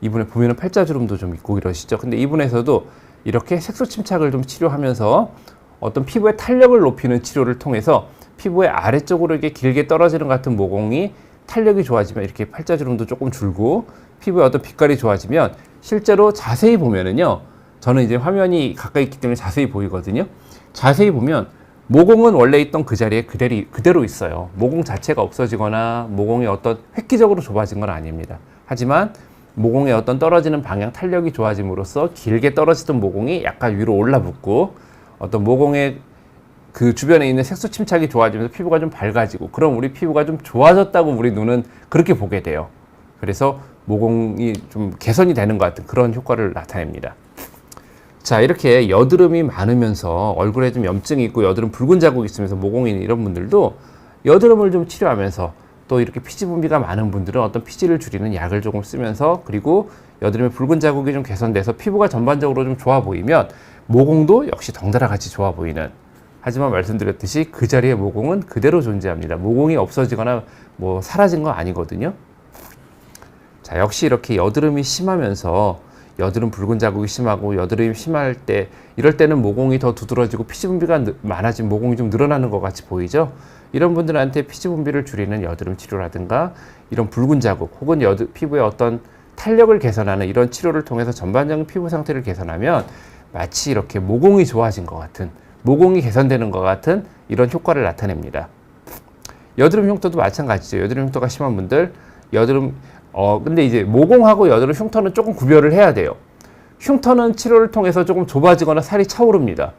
이분의 보면은 팔자주름도 좀 있고 이러시죠. 근데 이분에서도 이렇게 색소 침착을 좀 치료하면서 어떤 피부의 탄력을 높이는 치료를 통해서 피부의 아래쪽으로 이렇게 길게 떨어지는 것 같은 모공이 탄력이 좋아지면 이렇게 팔자주름도 조금 줄고 피부의 어떤 빛깔이 좋아지면, 실제로 자세히 보면은요, 저는 이제 화면이 가까이 있기 때문에 자세히 보이거든요. 자세히 보면 모공은 원래 있던 그 자리에 그대로 있어요. 모공 자체가 없어지거나 모공이 어떤 획기적으로 좁아진 건 아닙니다. 하지만 모공의 어떤 떨어지는 방향, 탄력이 좋아짐으로써 길게 떨어지던 모공이 약간 위로 올라붙고 어떤 모공의 그 주변에 있는 색소 침착이 좋아지면서 피부가 좀 밝아지고, 그럼 우리 피부가 좀 좋아졌다고 우리 눈은 그렇게 보게 돼요. 그래서 모공이 좀 개선이 되는 것 같은 그런 효과를 나타냅니다. 자, 이렇게 여드름이 많으면서 얼굴에 좀 염증이 있고 여드름 붉은 자국이 있으면서 모공이 있는 이런 분들도 여드름을 좀 치료하면서, 또 이렇게 피지 분비가 많은 분들은 어떤 피지를 줄이는 약을 조금 쓰면서, 그리고 여드름의 붉은 자국이 좀 개선돼서 피부가 전반적으로 좀 좋아 보이면 모공도 역시 덩달아 같이 좋아 보이는, 하지만 말씀드렸듯이 그 자리에 모공은 그대로 존재합니다. 모공이 없어지거나 뭐 사라진 건 아니거든요. 자, 역시 이렇게 여드름이 심하면서 여드름 붉은 자국이 심하고 여드름이 심할 때, 이럴 때는 모공이 더 두드러지고 피지 분비가 많아지면 모공이 좀 늘어나는 것 같이 보이죠. 이런 분들한테 피지 분비를 줄이는 여드름 치료라든가 이런 붉은 자국 혹은 피부의 어떤 탄력을 개선하는 이런 치료를 통해서 전반적인 피부 상태를 개선하면 마치 이렇게 모공이 좋아진 것 같은, 모공이 개선되는 것 같은 이런 효과를 나타냅니다. 여드름 흉터도 마찬가지죠. 여드름 흉터가 심한 분들, 근데 이제 모공하고 여드름 흉터는 조금 구별을 해야 돼요. 흉터는 치료를 통해서 조금 좁아지거나 살이 차오릅니다.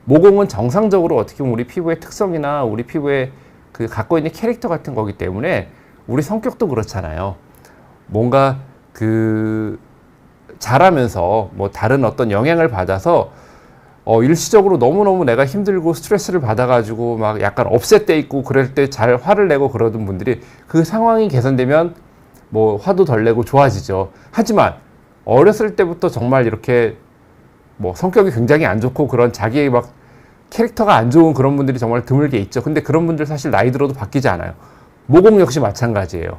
모공은 정상적으로 어떻게 보면 우리 피부의 특성이나 우리 피부의 그 갖고 있는 캐릭터 같은 거기 때문에, 우리 성격도 그렇잖아요. 뭔가 그 자라면서 뭐 다른 어떤 영향을 받아서 일시적으로 너무너무 내가 힘들고 스트레스를 받아가지고 막 약간 업셋돼 있고 그럴 때 잘 화를 내고 그러던 분들이 그 상황이 개선되면 뭐 화도 덜 내고 좋아지죠. 하지만 어렸을 때부터 정말 이렇게 뭐 성격이 굉장히 안 좋고 그런 자기의 막 캐릭터가 안 좋은 그런 분들이 정말 드물게 있죠. 근데 그런 분들 사실 나이 들어도 바뀌지 않아요. 모공 역시 마찬가지예요.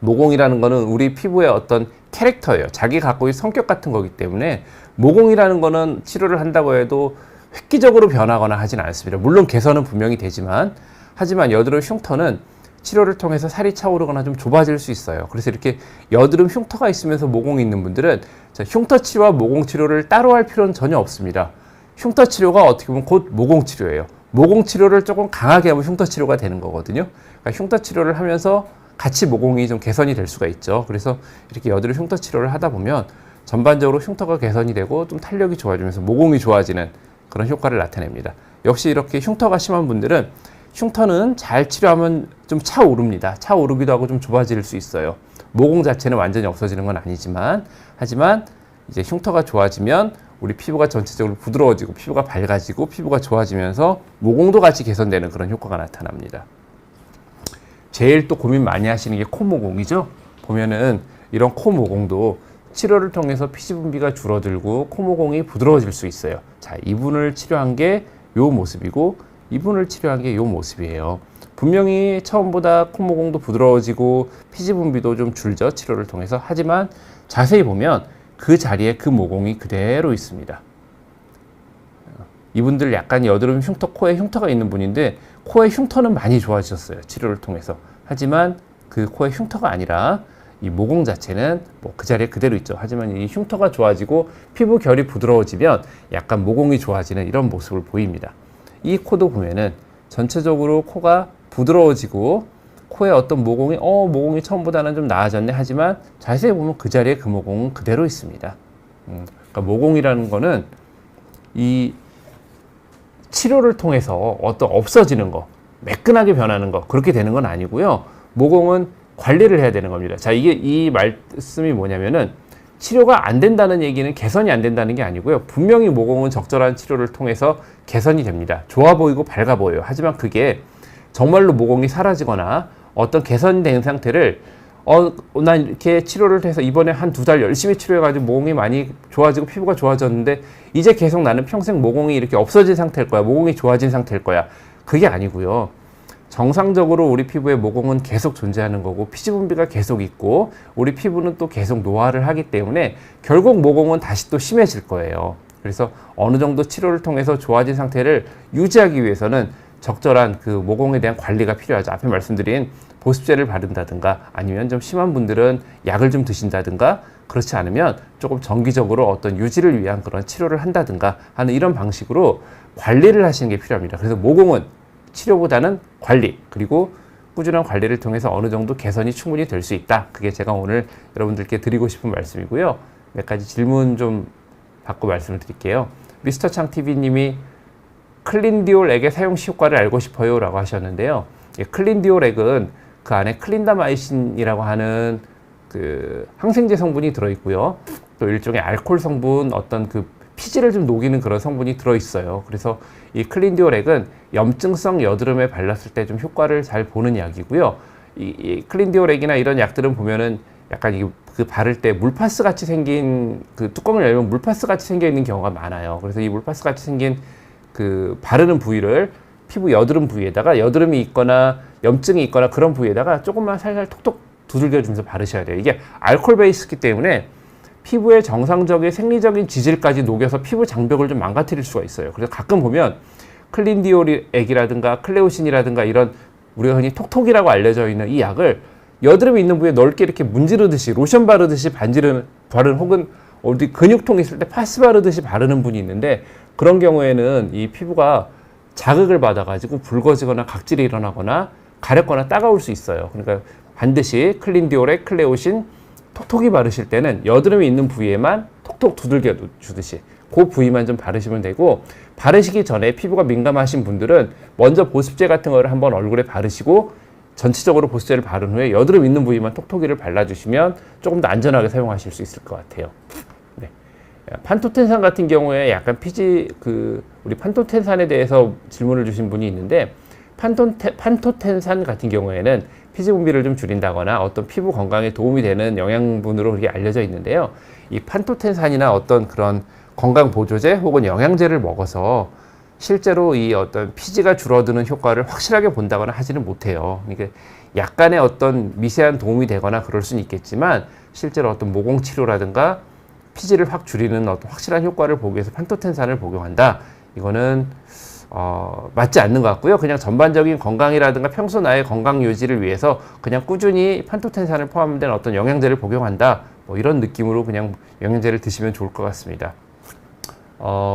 모공이라는 거는 우리 피부의 어떤 캐릭터예요. 자기 갖고 있는 성격 같은 거기 때문에 모공이라는 거는 치료를 한다고 해도 획기적으로 변하거나 하진 않습니다. 물론 개선은 분명히 되지만, 하지만 여드름 흉터는 치료를 통해서 살이 차오르거나 좀 좁아질 수 있어요. 그래서 이렇게 여드름 흉터가 있으면서 모공이 있는 분들은 흉터 치료와 모공 치료를 따로 할 필요는 전혀 없습니다. 흉터 치료가 어떻게 보면 곧 모공 치료예요. 모공 치료를 조금 강하게 하면 흉터 치료가 되는 거거든요. 그러니까 흉터 치료를 하면서 같이 모공이 좀 개선이 될 수가 있죠. 그래서 이렇게 여드름 흉터 치료를 하다 보면 전반적으로 흉터가 개선이 되고 좀 탄력이 좋아지면서 모공이 좋아지는 그런 효과를 나타냅니다. 역시 이렇게 흉터가 심한 분들은 흉터는 잘 치료하면 좀 차오릅니다. 차오르기도 하고 좀 좁아질 수 있어요. 모공 자체는 완전히 없어지는 건 아니지만, 하지만 이제 흉터가 좋아지면 우리 피부가 전체적으로 부드러워지고 피부가 밝아지고 피부가 좋아지면서 모공도 같이 개선되는 그런 효과가 나타납니다. 제일 또 고민 많이 하시는 게 코 모공이죠. 보면은 이런 코 모공도 치료를 통해서 피지 분비가 줄어들고 코 모공이 부드러워질 수 있어요. 자, 이분을 치료한 게 요 모습이고 이분을 치료한 게 요 모습이에요. 분명히 처음보다 코 모공도 부드러워지고 피지 분비도 좀 줄죠. 치료를 통해서. 하지만 자세히 보면 그 자리에 그 모공이 그대로 있습니다. 이분들 약간 여드름 흉터, 코에 흉터가 있는 분인데 코의 흉터는 많이 좋아지셨어요. 치료를 통해서. 하지만 그 코의 흉터가 아니라 이 모공 자체는 뭐 그 자리에 그대로 있죠. 하지만 이 흉터가 좋아지고 피부 결이 부드러워지면 약간 모공이 좋아지는 이런 모습을 보입니다. 이 코도 보면은 전체적으로 코가 부드러워지고 코에 어떤 모공이 모공이 처음보다는 좀 나아졌네 하지만 자세히 보면 그 자리에 그 모공은 그대로 있습니다. 그러니까 모공이라는 거는 이 치료를 통해서 어떤 없어지는 거, 매끈하게 변하는 거 그렇게 되는 건 아니고요. 모공은 관리를 해야 되는 겁니다. 자, 이게 이 말씀이 뭐냐면은 치료가 안 된다는 얘기는 개선이 안 된다는 게 아니고요. 분명히 모공은 적절한 치료를 통해서 개선이 됩니다. 좋아 보이고 밝아 보여요. 하지만 그게 정말로 모공이 사라지거나 어떤 개선된 상태를 난 이렇게 치료를 해서 이번에 한 2달 열심히 치료해가지고 모공이 많이 좋아지고 피부가 좋아졌는데 이제 계속 나는 평생 모공이 이렇게 없어진 상태일 거야. 모공이 좋아진 상태일 거야. 그게 아니고요. 정상적으로 우리 피부에 모공은 계속 존재하는 거고 피지 분비가 계속 있고 우리 피부는 또 계속 노화를 하기 때문에 결국 모공은 다시 또 심해질 거예요. 그래서 어느 정도 치료를 통해서 좋아진 상태를 유지하기 위해서는 적절한 그 모공에 대한 관리가 필요하죠. 앞에 말씀드린 보습제를 바른다든가 아니면 좀 심한 분들은 약을 좀 드신다든가 그렇지 않으면 조금 정기적으로 어떤 유지를 위한 그런 치료를 한다든가 하는 이런 방식으로 관리를 하시는 게 필요합니다. 그래서 모공은 치료보다는 관리 그리고 꾸준한 관리를 통해서 어느 정도 개선이 충분히 될 수 있다. 그게 제가 오늘 여러분들께 드리고 싶은 말씀이고요. 몇 가지 질문 좀 받고 말씀을 드릴게요. 미스터 창TV님이 클린디올액의 사용 효과를 알고 싶어요 라고 하셨는데요. 클린디올액은 그 안에 클린다마이신이라고 하는 그 항생제 성분이 들어있고요. 또 일종의 알코올 성분 어떤 그 피지를 좀 녹이는 그런 성분이 들어있어요. 그래서 이 클린디올액은 염증성 여드름에 발랐을 때 좀 효과를 잘 보는 약이고요. 이 클린디올액이나 이런 약들은 보면은 약간 그 바를 때 물파스 같이 생긴 그 뚜껑을 열면 물파스 같이 생겨 있는 경우가 많아요. 그래서 이 물파스 같이 생긴 그 바르는 부위를 피부 여드름 부위에다가 여드름이 있거나 염증이 있거나 그런 부위에다가 조금만 살살 톡톡 두들겨 주면서 바르셔야 돼요. 이게 알코올 베이스이기 때문에 피부의 정상적인 생리적인 지질까지 녹여서 피부 장벽을 좀 망가뜨릴 수가 있어요. 그래서 가끔 보면 클린디올액이라든가 클레오신이라든가 이런 우리가 흔히 톡톡이라고 알려져 있는 이 약을 여드름이 있는 부위에 넓게 이렇게 문지르듯이 로션 바르듯이 바르는 혹은 어디 근육통 있을 때 파스 바르듯이 바르는 분이 있는데 그런 경우에는 이 피부가 자극을 받아가지고 붉어지거나 각질이 일어나거나 가렵거나 따가울 수 있어요. 그러니까 반드시 클린디올액, 클레오신 톡톡이 바르실 때는 여드름이 있는 부위에만 톡톡 두들겨 주듯이 그 부위만 좀 바르시면 되고 바르시기 전에 피부가 민감하신 분들은 먼저 보습제 같은 거를 한번 얼굴에 바르시고 전체적으로 보습제를 바른 후에 여드름 있는 부위만 톡톡이를 발라주시면 조금 더 안전하게 사용하실 수 있을 것 같아요. 네. 판토텐산 같은 경우에 약간 우리 판토텐산에 대해서 질문을 주신 분이 있는데 판토텐산 같은 경우에는 피지 분비를 좀 줄인다거나 어떤 피부 건강에 도움이 되는 영양분으로 그렇게 알려져 있는데요. 이 판토텐산이나 어떤 그런 건강 보조제 혹은 영양제를 먹어서 실제로 이 어떤 피지가 줄어드는 효과를 확실하게 본다거나 하지는 못해요. 그러니까 약간의 어떤 미세한 도움이 되거나 그럴 수는 있겠지만 실제로 어떤 모공 치료라든가 피지를 확 줄이는 어떤 확실한 효과를 보기 위해서 판토텐산을 복용한다. 이거는 맞지 않는 것 같고요. 그냥 전반적인 건강이라든가 평소 나의 건강 유지를 위해서 그냥 꾸준히 판토텐산을 포함된 어떤 영양제를 복용한다. 뭐 이런 느낌으로 그냥 영양제를 드시면 좋을 것 같습니다.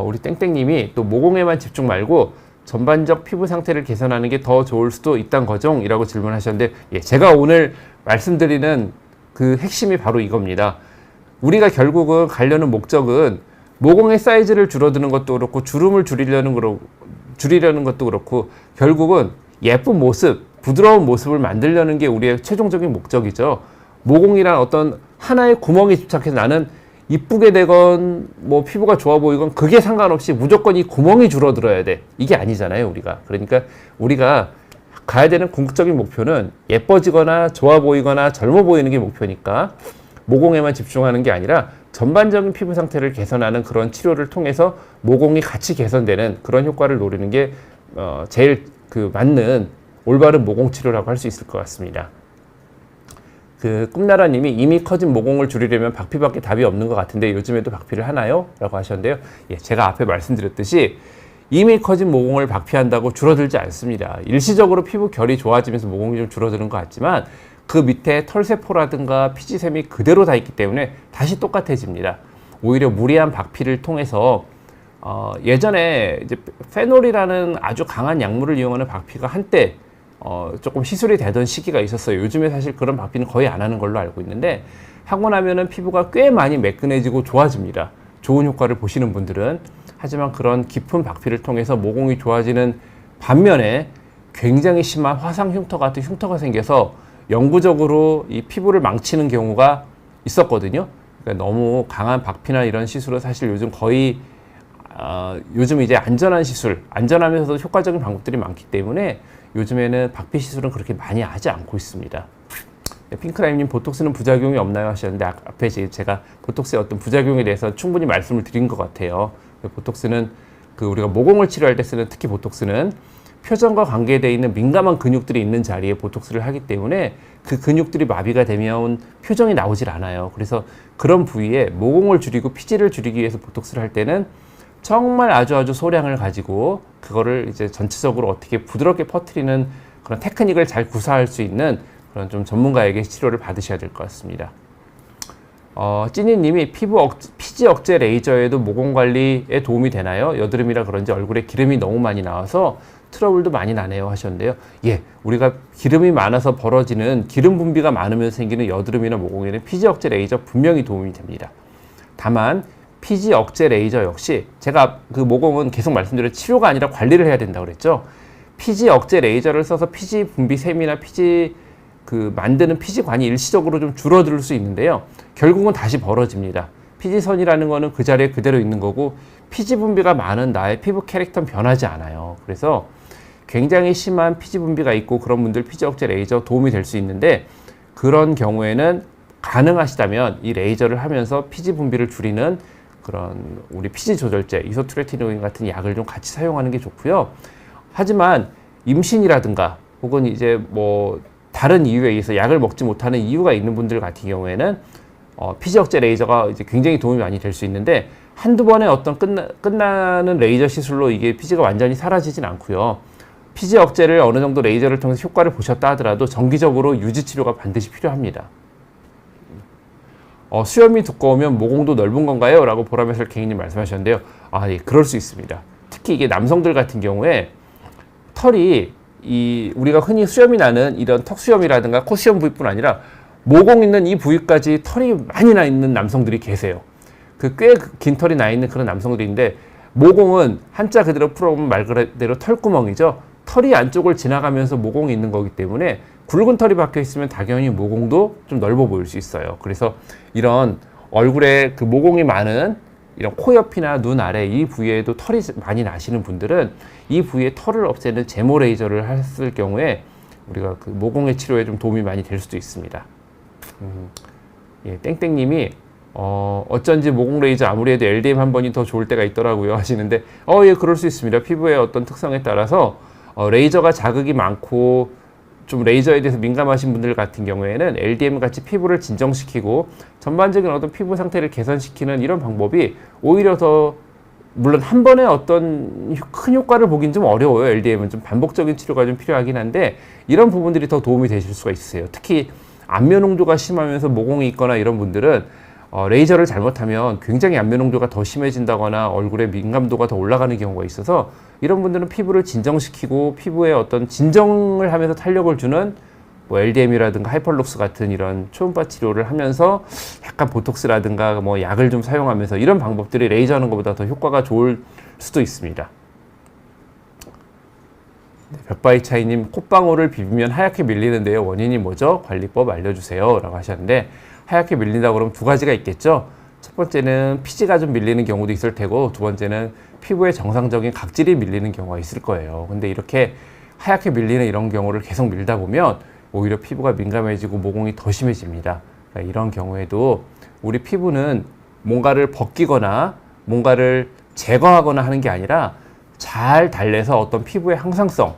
우리 땡땡님이 또 모공에만 집중 말고 전반적 피부 상태를 개선하는 게 더 좋을 수도 있단 거죠? 이라고 질문하셨는데, 예, 제가 오늘 말씀드리는 그 핵심이 바로 이겁니다. 우리가 결국은 가려는 목적은 모공의 사이즈를 줄어드는 것도 그렇고 주름을 줄이려는 것도 그렇고 결국은 예쁜 모습, 부드러운 모습을 만들려는 게 우리의 최종적인 목적이죠. 모공이란 어떤 하나의 구멍에 집착해서 나는 이쁘게 되건 뭐 피부가 좋아 보이건 그게 상관없이 무조건 이 구멍이 줄어들어야 돼. 이게 아니잖아요, 우리가. 그러니까 우리가 가야 되는 궁극적인 목표는 예뻐지거나 좋아 보이거나 젊어 보이는 게 목표니까 모공에만 집중하는 게 아니라 전반적인 피부 상태를 개선하는 그런 치료를 통해서 모공이 같이 개선되는 그런 효과를 노리는 게 제일 맞는 올바른 모공 치료라고 할 수 있을 것 같습니다. 꿈나라님이 이미 커진 모공을 줄이려면 박피밖에 답이 없는 것 같은데 요즘에도 박피를 하나요? 라고 하셨는데요. 예, 제가 앞에 말씀드렸듯이 이미 커진 모공을 박피한다고 줄어들지 않습니다. 일시적으로 피부 결이 좋아지면서 모공이 좀 줄어드는 것 같지만 그 밑에 털세포라든가 피지샘이 그대로 다 있기 때문에 다시 똑같아집니다. 오히려 무리한 박피를 통해서 예전에 이제 페놀이라는 아주 강한 약물을 이용하는 박피가 한때 조금 시술이 되던 시기가 있었어요. 요즘에 사실 그런 박피는 거의 안 하는 걸로 알고 있는데 하고 나면은 피부가 꽤 많이 매끈해지고 좋아집니다. 좋은 효과를 보시는 분들은. 하지만 그런 깊은 박피를 통해서 모공이 좋아지는 반면에 굉장히 심한 화상 흉터 같은 흉터가 생겨서 영구적으로 이 피부를 망치는 경우가 있었거든요. 그러니까 너무 강한 박피나 이런 시술은 사실 요즘 거의 요즘 이제 안전한 시술, 안전하면서도 효과적인 방법들이 많기 때문에 요즘에는 박피 시술은 그렇게 많이 하지 않고 있습니다. 핑크라임님, 보톡스는 부작용이 없나요? 하셨는데 앞에 제가 보톡스의 어떤 부작용에 대해서 충분히 말씀을 드린 것 같아요. 보톡스는 우리가 모공을 치료할 때 쓰는, 특히 보톡스는 표정과 관계되어 있는 민감한 근육들이 있는 자리에 보톡스를 하기 때문에 그 근육들이 마비가 되면 표정이 나오질 않아요. 그래서 그런 부위에 모공을 줄이고 피지를 줄이기 위해서 보톡스를 할 때는 정말 아주 소량을 가지고 그거를 이제 전체적으로 어떻게 부드럽게 퍼뜨리는 그런 테크닉을 잘 구사할 수 있는 그런 좀 전문가에게 치료를 받으셔야 될 것 같습니다. 찐이님이 피지 억제 레이저에도 모공 관리에 도움이 되나요? 여드름이라 그런지 얼굴에 기름이 너무 많이 나와서 트러블도 많이 나네요 하셨는데요. 예, 우리가 기름이 많아서 벌어지는 기름 분비가 많으면서 생기는 여드름이나 모공에는 피지 억제 레이저 분명히 도움이 됩니다. 다만 피지 억제 레이저 역시 제가 모공은 계속 말씀드린 치료가 아니라 관리를 해야 된다고 그랬죠. 피지 억제 레이저를 써서 피지 분비 샘이나 피지 만드는 피지관이 일시적으로 좀 줄어들 수 있는데요. 결국은 다시 벌어집니다. 피지선이라는 거는 그 자리에 그대로 있는 거고 피지 분비가 많은 나의 피부 캐릭터는 변하지 않아요. 그래서 굉장히 심한 피지 분비가 있고 그런 분들 피지 억제 레이저 도움이 될 수 있는데 그런 경우에는 가능하시다면 이 레이저를 하면서 피지 분비를 줄이는 그런 우리 피지 조절제, 이소트레티노인 같은 약을 좀 같이 사용하는 게 좋고요. 하지만 임신이라든가 혹은 이제 뭐 다른 이유에 의해서 약을 먹지 못하는 이유가 있는 분들 같은 경우에는 피지 억제 레이저가 이제 굉장히 도움이 많이 될 수 있는데 한두 번에 어떤 끝나는 레이저 시술로 이게 피지가 완전히 사라지진 않고요. 피지 억제를 어느 정도 레이저를 통해서 효과를 보셨다 하더라도 정기적으로 유지 치료가 반드시 필요합니다. 수염이 두꺼우면 모공도 넓은 건가요? 라고 보라매설 갱이님 말씀하셨는데요. 예, 그럴 수 있습니다. 특히 이게 남성들 같은 경우에 털이 우리가 흔히 수염이 나는 이런 턱 수염이라든가 코 수염 부위뿐 아니라 모공 있는 이 부위까지 털이 많이 나 있는 남성들이 계세요. 꽤 긴 털이 나 있는 그런 남성들인데 모공은 한자 그대로 풀어보면 말 그대로 털구멍이죠. 털이 안쪽을 지나가면서 모공이 있는 거기 때문에 굵은 털이 박혀 있으면 당연히 모공도 좀 넓어 보일 수 있어요. 그래서 이런 얼굴에 모공이 많은 이런 코 옆이나 눈 아래 이 부위에도 털이 많이 나시는 분들은 이 부위에 털을 없애는 제모 레이저를 했을 경우에 우리가 모공의 치료에 좀 도움이 많이 될 수도 있습니다. 예, 땡땡님이 어쩐지 모공 레이저 아무리 해도 LDM 한 번이 더 좋을 때가 있더라고요 하시는데 예, 그럴 수 있습니다. 피부의 어떤 특성에 따라서 레이저가 자극이 많고 좀 레이저에 대해서 민감하신 분들 같은 경우에는 LDM 같이 피부를 진정시키고 전반적인 어떤 피부 상태를 개선시키는 이런 방법이 오히려 더 물론 한 번에 어떤 큰 효과를 보긴 좀 어려워요. LDM은 좀 반복적인 치료가 좀 필요하긴 한데 이런 부분들이 더 도움이 되실 수가 있어요. 특히 안면 홍조가 심하면서 모공이 있거나 이런 분들은 레이저를 잘못하면 굉장히 안면 홍조가 더 심해진다거나 얼굴에 민감도가 더 올라가는 경우가 있어서 이런 분들은 피부를 진정시키고 피부에 어떤 진정을 하면서 탄력을 주는 뭐 LDM이라든가 하이펄록스 같은 이런 초음파 치료를 하면서 약간 보톡스라든가 뭐 약을 좀 사용하면서 이런 방법들이 레이저 하는 것보다 더 효과가 좋을 수도 있습니다. 네, 벽바이차이님, 콧방울을 비비면 하얗게 밀리는데요. 원인이 뭐죠? 관리법 알려주세요. 라고 하셨는데 하얗게 밀린다고 그러면 두 가지가 있겠죠. 첫 번째는 피지가 좀 밀리는 경우도 있을 테고 두 번째는 피부의 정상적인 각질이 밀리는 경우가 있을 거예요. 근데 이렇게 하얗게 밀리는 이런 경우를 계속 밀다 보면 오히려 피부가 민감해지고 모공이 더 심해집니다. 그러니까 이런 경우에도 우리 피부는 뭔가를 벗기거나 뭔가를 제거하거나 하는 게 아니라 잘 달래서 어떤 피부의 항상성,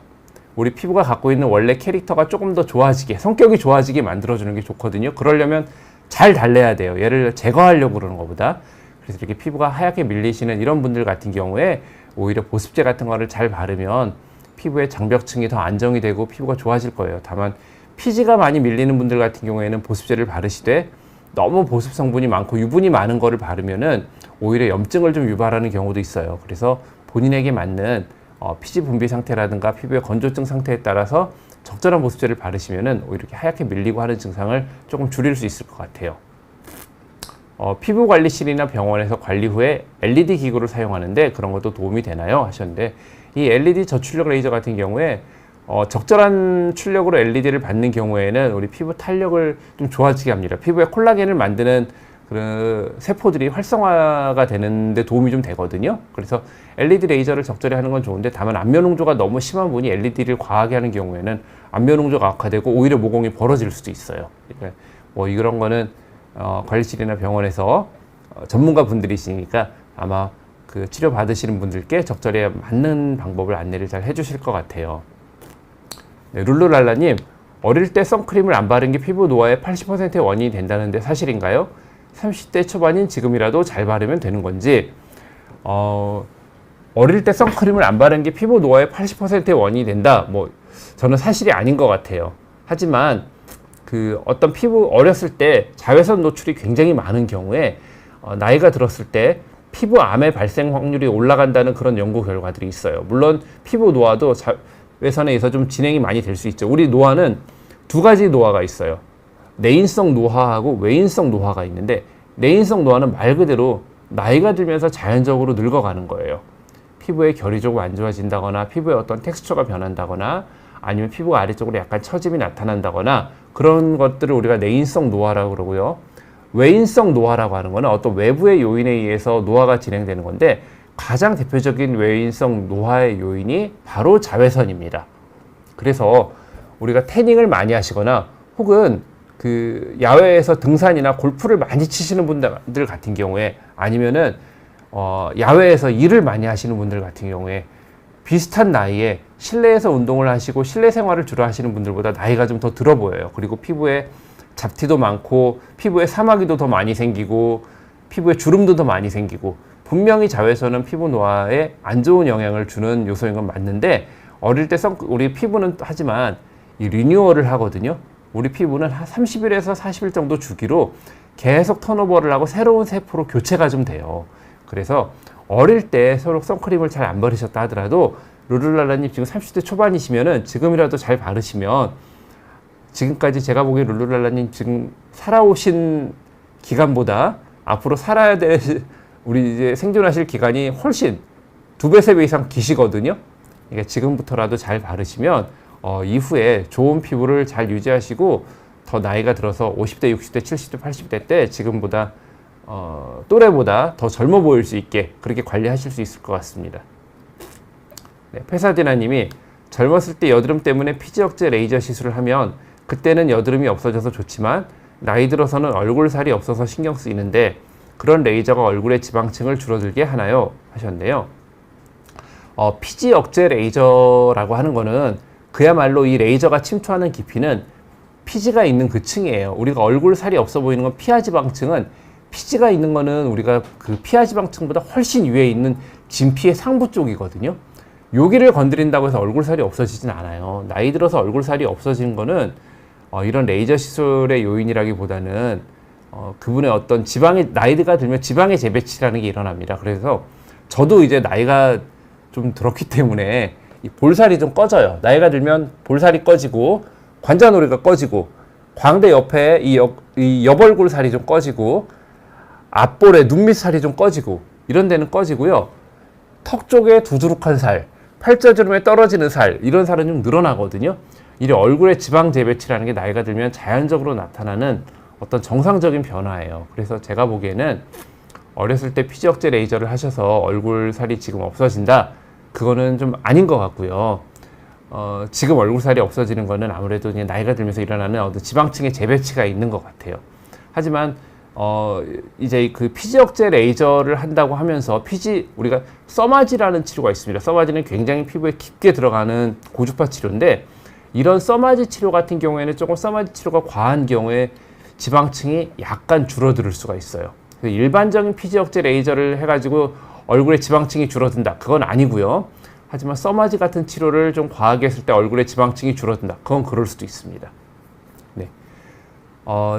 우리 피부가 갖고 있는 원래 캐릭터가 조금 더 좋아지게, 성격이 좋아지게 만들어주는 게 좋거든요. 그러려면 잘 달래야 돼요. 얘를 제거하려고 그러는 것보다. 그래서 이렇게 피부가 하얗게 밀리시는 이런 분들 같은 경우에 오히려 보습제 같은 거를 잘 바르면 피부의 장벽층이 더 안정이 되고 피부가 좋아질 거예요. 다만 피지가 많이 밀리는 분들 같은 경우에는 보습제를 바르시되 너무 보습 성분이 많고 유분이 많은 거를 바르면은 오히려 염증을 좀 유발하는 경우도 있어요. 그래서 본인에게 맞는 피지 분비 상태라든가 피부의 건조증 상태에 따라서 적절한 보습제를 바르시면은 오히려 이렇게 하얗게 밀리고 하는 증상을 조금 줄일 수 있을 것 같아요. 피부관리실이나 병원에서 관리 후에 LED 기구를 사용하는데 그런 것도 도움이 되나요? 하셨는데 이 LED 저출력 레이저 같은 경우에 적절한 출력으로 LED를 받는 경우에는 우리 피부 탄력을 좀 좋아지게 합니다. 피부에 콜라겐을 만드는 그 세포들이 활성화가 되는데 도움이 좀 되거든요. 그래서 LED 레이저를 적절히 하는 건 좋은데 다만 안면 홍조가 너무 심한 분이 LED를 과하게 하는 경우에는 안면 홍조가 악화되고 오히려 모공이 벌어질 수도 있어요. 그러니까 뭐 이런 거는 관리실이나 병원에서 전문가 분들이시니까 아마 그 치료 받으시는 분들께 적절히 맞는 방법을 안내를 잘 해주실 것 같아요. 네, 룰루랄라님, 어릴 때 선크림을 안 바른 게 피부 노화의 80%의 원인이 된다는데 사실인가요? 30대 초반인 지금이라도 잘 바르면 되는 건지, 어릴 때 선크림을 안 바른 게 피부 노화의 80%의 원인이 된다. 뭐 저는 사실이 아닌 것 같아요. 하지만 그 어떤 피부 어렸을 때 자외선 노출이 굉장히 많은 경우에 나이가 들었을 때 피부암의 발생 확률이 올라간다는 그런 연구 결과들이 있어요. 물론 피부 노화도 자외선에 의해서 좀 진행이 많이 될 수 있죠. 우리 노화는 두 가지 노화가 있어요. 내인성 노화하고 외인성 노화가 있는데 내인성 노화는 말 그대로 나이가 들면서 자연적으로 늙어가는 거예요. 피부의 결이 조금 안 좋아진다거나 피부의 어떤 텍스처가 변한다거나 아니면 피부가 아래쪽으로 약간 처짐이 나타난다거나 그런 것들을 우리가 내인성 노화라고 그러고요. 외인성 노화라고 하는 거는 어떤 외부의 요인에 의해서 노화가 진행되는 건데 가장 대표적인 외인성 노화의 요인이 바로 자외선입니다. 그래서 우리가 태닝을 많이 하시거나 혹은 그 야외에서 등산이나 골프를 많이 치시는 분들 같은 경우에 아니면은 야외에서 일을 많이 하시는 분들 같은 경우에 비슷한 나이에 실내에서 운동을 하시고 실내 생활을 주로 하시는 분들보다 나이가 좀 더 들어 보여요. 그리고 피부에 잡티도 많고 피부에 사마귀도 더 많이 생기고 피부에 주름도 더 많이 생기고 분명히 자외선은 피부 노화에 안 좋은 영향을 주는 요소인 건 맞는데 어릴 때 우리 피부는 하지만 이 리뉴얼을 하거든요. 우리 피부는 한 30일에서 40일 정도 주기로 계속 턴오버를 하고 새로운 세포로 교체가 좀 돼요. 그래서 어릴 때 서로 선크림을 잘 안 바르셨다 하더라도 룰루랄라님 지금 30대 초반이시면은 지금이라도 잘 바르시면 지금까지 제가 보기에 룰루랄라님 지금 살아오신 기간보다 앞으로 살아야 될 우리 이제 생존하실 기간이 훨씬 2배, 3배 이상 기시거든요. 그러니까 지금부터라도 잘 바르시면 이후에 좋은 피부를 잘 유지하시고 더 나이가 들어서 50대, 60대, 70대, 80대 때 지금보다 또래보다 더 젊어 보일 수 있게 그렇게 관리하실 수 있을 것 같습니다. 네, 페사디나님이 젊었을 때 여드름 때문에 피지 억제 레이저 시술을 하면 그때는 여드름이 없어져서 좋지만 나이 들어서는 얼굴 살이 없어서 신경 쓰이는데 그런 레이저가 얼굴의 지방층을 줄어들게 하나요? 하셨네요. 피지 억제 레이저라고 하는 거는 그야말로 이 레이저가 침투하는 깊이는 피지가 있는 그 층이에요. 우리가 얼굴 살이 없어 보이는 건 피하 지방층은 피지가 있는 거는 우리가 그 피하 지방층보다 훨씬 위에 있는 진피의 상부 쪽이거든요. 여기를 건드린다고 해서 얼굴살이 없어지진 않아요. 나이 들어서 얼굴살이 없어지는 거는 이런 레이저 시술의 요인이라기보다는 그분의 어떤 나이가 들면 지방의 재배치라는 게 일어납니다. 그래서 저도 이제 나이가 좀 들었기 때문에 이 볼살이 좀 꺼져요. 나이가 들면 볼살이 꺼지고 관자놀이가 꺼지고 광대 옆에 이 옆얼굴 살이 좀 꺼지고 앞볼에 눈 밑 살이 좀 꺼지고 이런 데는 꺼지고요. 턱 쪽에 두드룩한 살, 팔자주름에 떨어지는 살, 이런 살은 좀 늘어나거든요. 이 얼굴의 지방 재배치라는 게 나이가 들면 자연적으로 나타나는 어떤 정상적인 변화예요. 그래서 제가 보기에는 어렸을 때 피지억제 레이저를 하셔서 얼굴 살이 지금 없어진다, 그거는 좀 아닌 것 같고요. 지금 얼굴 살이 없어지는 거는 아무래도 그냥 나이가 들면서 일어나는 어떤 지방층의 재배치가 있는 것 같아요. 하지만 이제 그 피지억제 레이저를 한다고 하면서 우리가 써마지라는 치료가 있습니다. 써마지는 굉장히 피부에 깊게 들어가는 고주파 치료인데, 이런 써마지 치료 같은 경우에는 조금 써마지 치료가 과한 경우에 지방층이 약간 줄어들 수가 있어요. 일반적인 피지억제 레이저를 해가지고 얼굴에 지방층이 줄어든다, 그건 아니고요. 하지만 써마지 같은 치료를 좀 과하게 했을 때 얼굴에 지방층이 줄어든다, 그건 그럴 수도 있습니다. 네.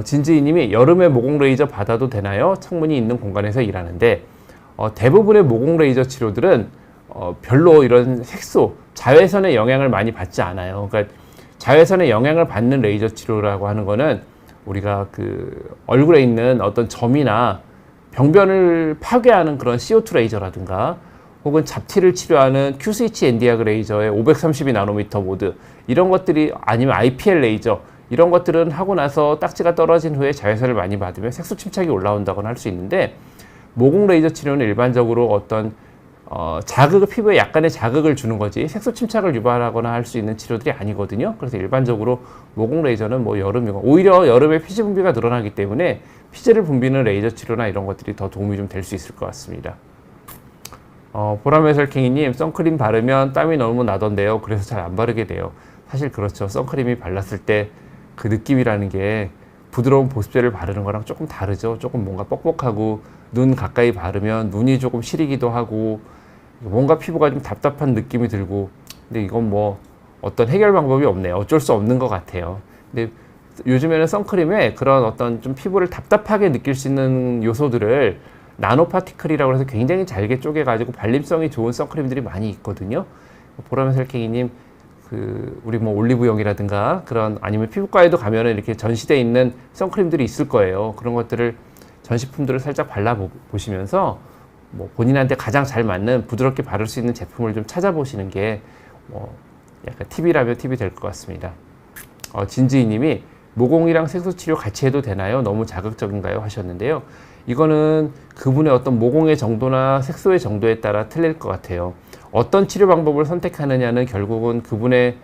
진지희님이 여름에 모공 레이저 받아도 되나요? 창문이 있는 공간에서 일하는데, 대부분의 모공 레이저 치료들은 별로 이런 색소, 자외선의 영향을 많이 받지 않아요. 그러니까 자외선의 영향을 받는 레이저 치료라고 하는 거는 우리가 그 얼굴에 있는 어떤 점이나 병변을 파괴하는 그런 CO2 레이저라든가 혹은 잡티를 치료하는 QCH 엔디아그 레이저의 532나노미터 모드, 이런 것들이, 아니면 IPL 레이저, 이런 것들은 하고 나서 딱지가 떨어진 후에 자외선을 많이 받으면 색소 침착이 올라온다거나 할 수 있는데, 모공 레이저 치료는 일반적으로 어떤 피부에 약간의 자극을 주는 거지 색소 침착을 유발하거나 할 수 있는 치료들이 아니거든요. 그래서 일반적으로 모공 레이저는 오히려 여름에 피지 분비가 늘어나기 때문에 피지를 분비는 레이저 치료나 이런 것들이 더 도움이 좀 될 수 있을 것 같습니다. 보라매설킹이님, 선크림 바르면 땀이 너무 나던데요. 그래서 잘 안 바르게 돼요. 사실 그렇죠. 선크림이 발랐을 때 그 느낌이라는 게 부드러운 보습제를 바르는 거랑 조금 다르죠. 조금 뭔가 뻑뻑하고, 눈 가까이 바르면 눈이 조금 시리기도 하고, 뭔가 피부가 좀 답답한 느낌이 들고, 근데 이건 뭐 어떤 해결 방법이 없네요. 어쩔 수 없는 것 같아요. 근데 요즘에는 선크림에 그런 어떤 좀 피부를 답답하게 느낄 수 있는 요소들을 나노파티클이라고 해서 굉장히 잘게 쪼개가지고 발림성이 좋은 선크림들이 많이 있거든요. 보라매설킹이님, 우리 뭐 올리브영이라든가 그런, 아니면 피부과에도 가면은 이렇게 전시되어 있는 선크림들이 있을 거예요. 그런 것들을, 전시품들을 살짝 발라보시면서 뭐 본인한테 가장 잘 맞는 부드럽게 바를 수 있는 제품을 좀 찾아보시는 게 뭐 약간 팁이라면 팁이 될 것 같습니다. 진지희님이 모공이랑 색소 치료 같이 해도 되나요? 너무 자극적인가요? 하셨는데요. 이거는 그분의 어떤 모공의 정도나 색소의 정도에 따라 틀릴 것 같아요. 어떤 치료 방법을 선택하느냐는 결국은 그분의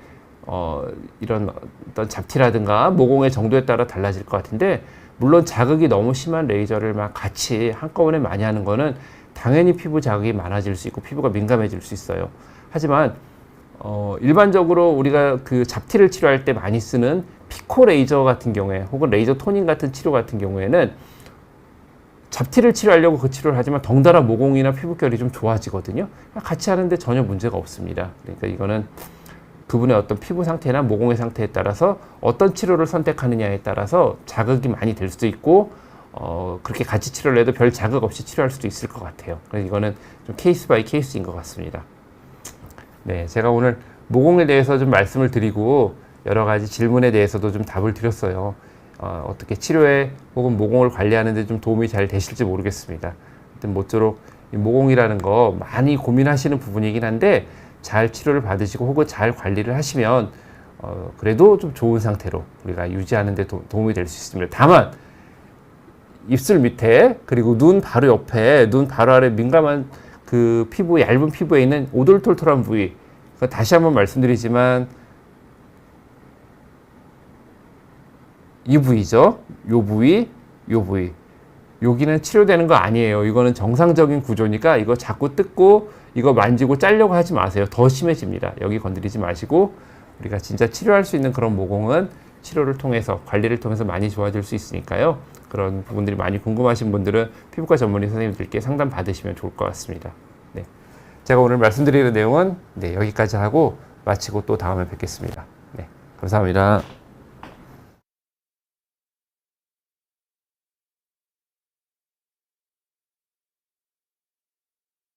이런 어떤 잡티라든가 모공의 정도에 따라 달라질 것 같은데, 물론 자극이 너무 심한 레이저를 막 같이 한꺼번에 많이 하는 거는 당연히 피부 자극이 많아질 수 있고 피부가 민감해질 수 있어요. 하지만 일반적으로 우리가 그 잡티를 치료할 때 많이 쓰는 피코 레이저 같은 경우에, 혹은 레이저 토닝 같은 치료 같은 경우에는 잡티를 치료하려고 그 치료를 하지만 덩달아 모공이나 피부결이 좀 좋아지거든요. 같이 하는데 전혀 문제가 없습니다. 그러니까 이거는 그분의 어떤 피부 상태나 모공의 상태에 따라서 어떤 치료를 선택하느냐에 따라서 자극이 많이 될 수도 있고, 그렇게 같이 치료를 해도 별 자극 없이 치료할 수도 있을 것 같아요. 그래서 이거는 좀 케이스 바이 케이스인 것 같습니다. 네, 제가 오늘 모공에 대해서 좀 말씀을 드리고 여러 가지 질문에 대해서도 좀 답을 드렸어요. 어떻게 치료에 혹은 모공을 관리하는 데 좀 도움이 잘 되실지 모르겠습니다. 하여튼 모쪼록 이 모공이라는 거 많이 고민하시는 부분이긴 한데, 잘 치료를 받으시고 혹은 잘 관리를 하시면 그래도 좀 좋은 상태로 우리가 유지하는 데 도움이 될 수 있습니다. 다만 입술 밑에, 그리고 눈 바로 옆에, 눈 바로 아래 민감한 그 피부, 얇은 피부에 있는 오돌톨톨한 부위, 다시 한번 말씀드리지만 이 부위죠. 요 부위, 요 부위. 여기는 치료되는 거 아니에요. 이거는 정상적인 구조니까 이거 자꾸 뜯고 이거 만지고 짜려고 하지 마세요. 더 심해집니다. 여기 건드리지 마시고, 우리가 진짜 치료할 수 있는 그런 모공은 치료를 통해서, 관리를 통해서 많이 좋아질 수 있으니까요. 그런 부분들이 많이 궁금하신 분들은 피부과 전문의 선생님들께 상담 받으시면 좋을 것 같습니다. 네. 제가 오늘 말씀드리는 내용은 네, 여기까지 하고 마치고 또 다음에 뵙겠습니다. 네, 감사합니다.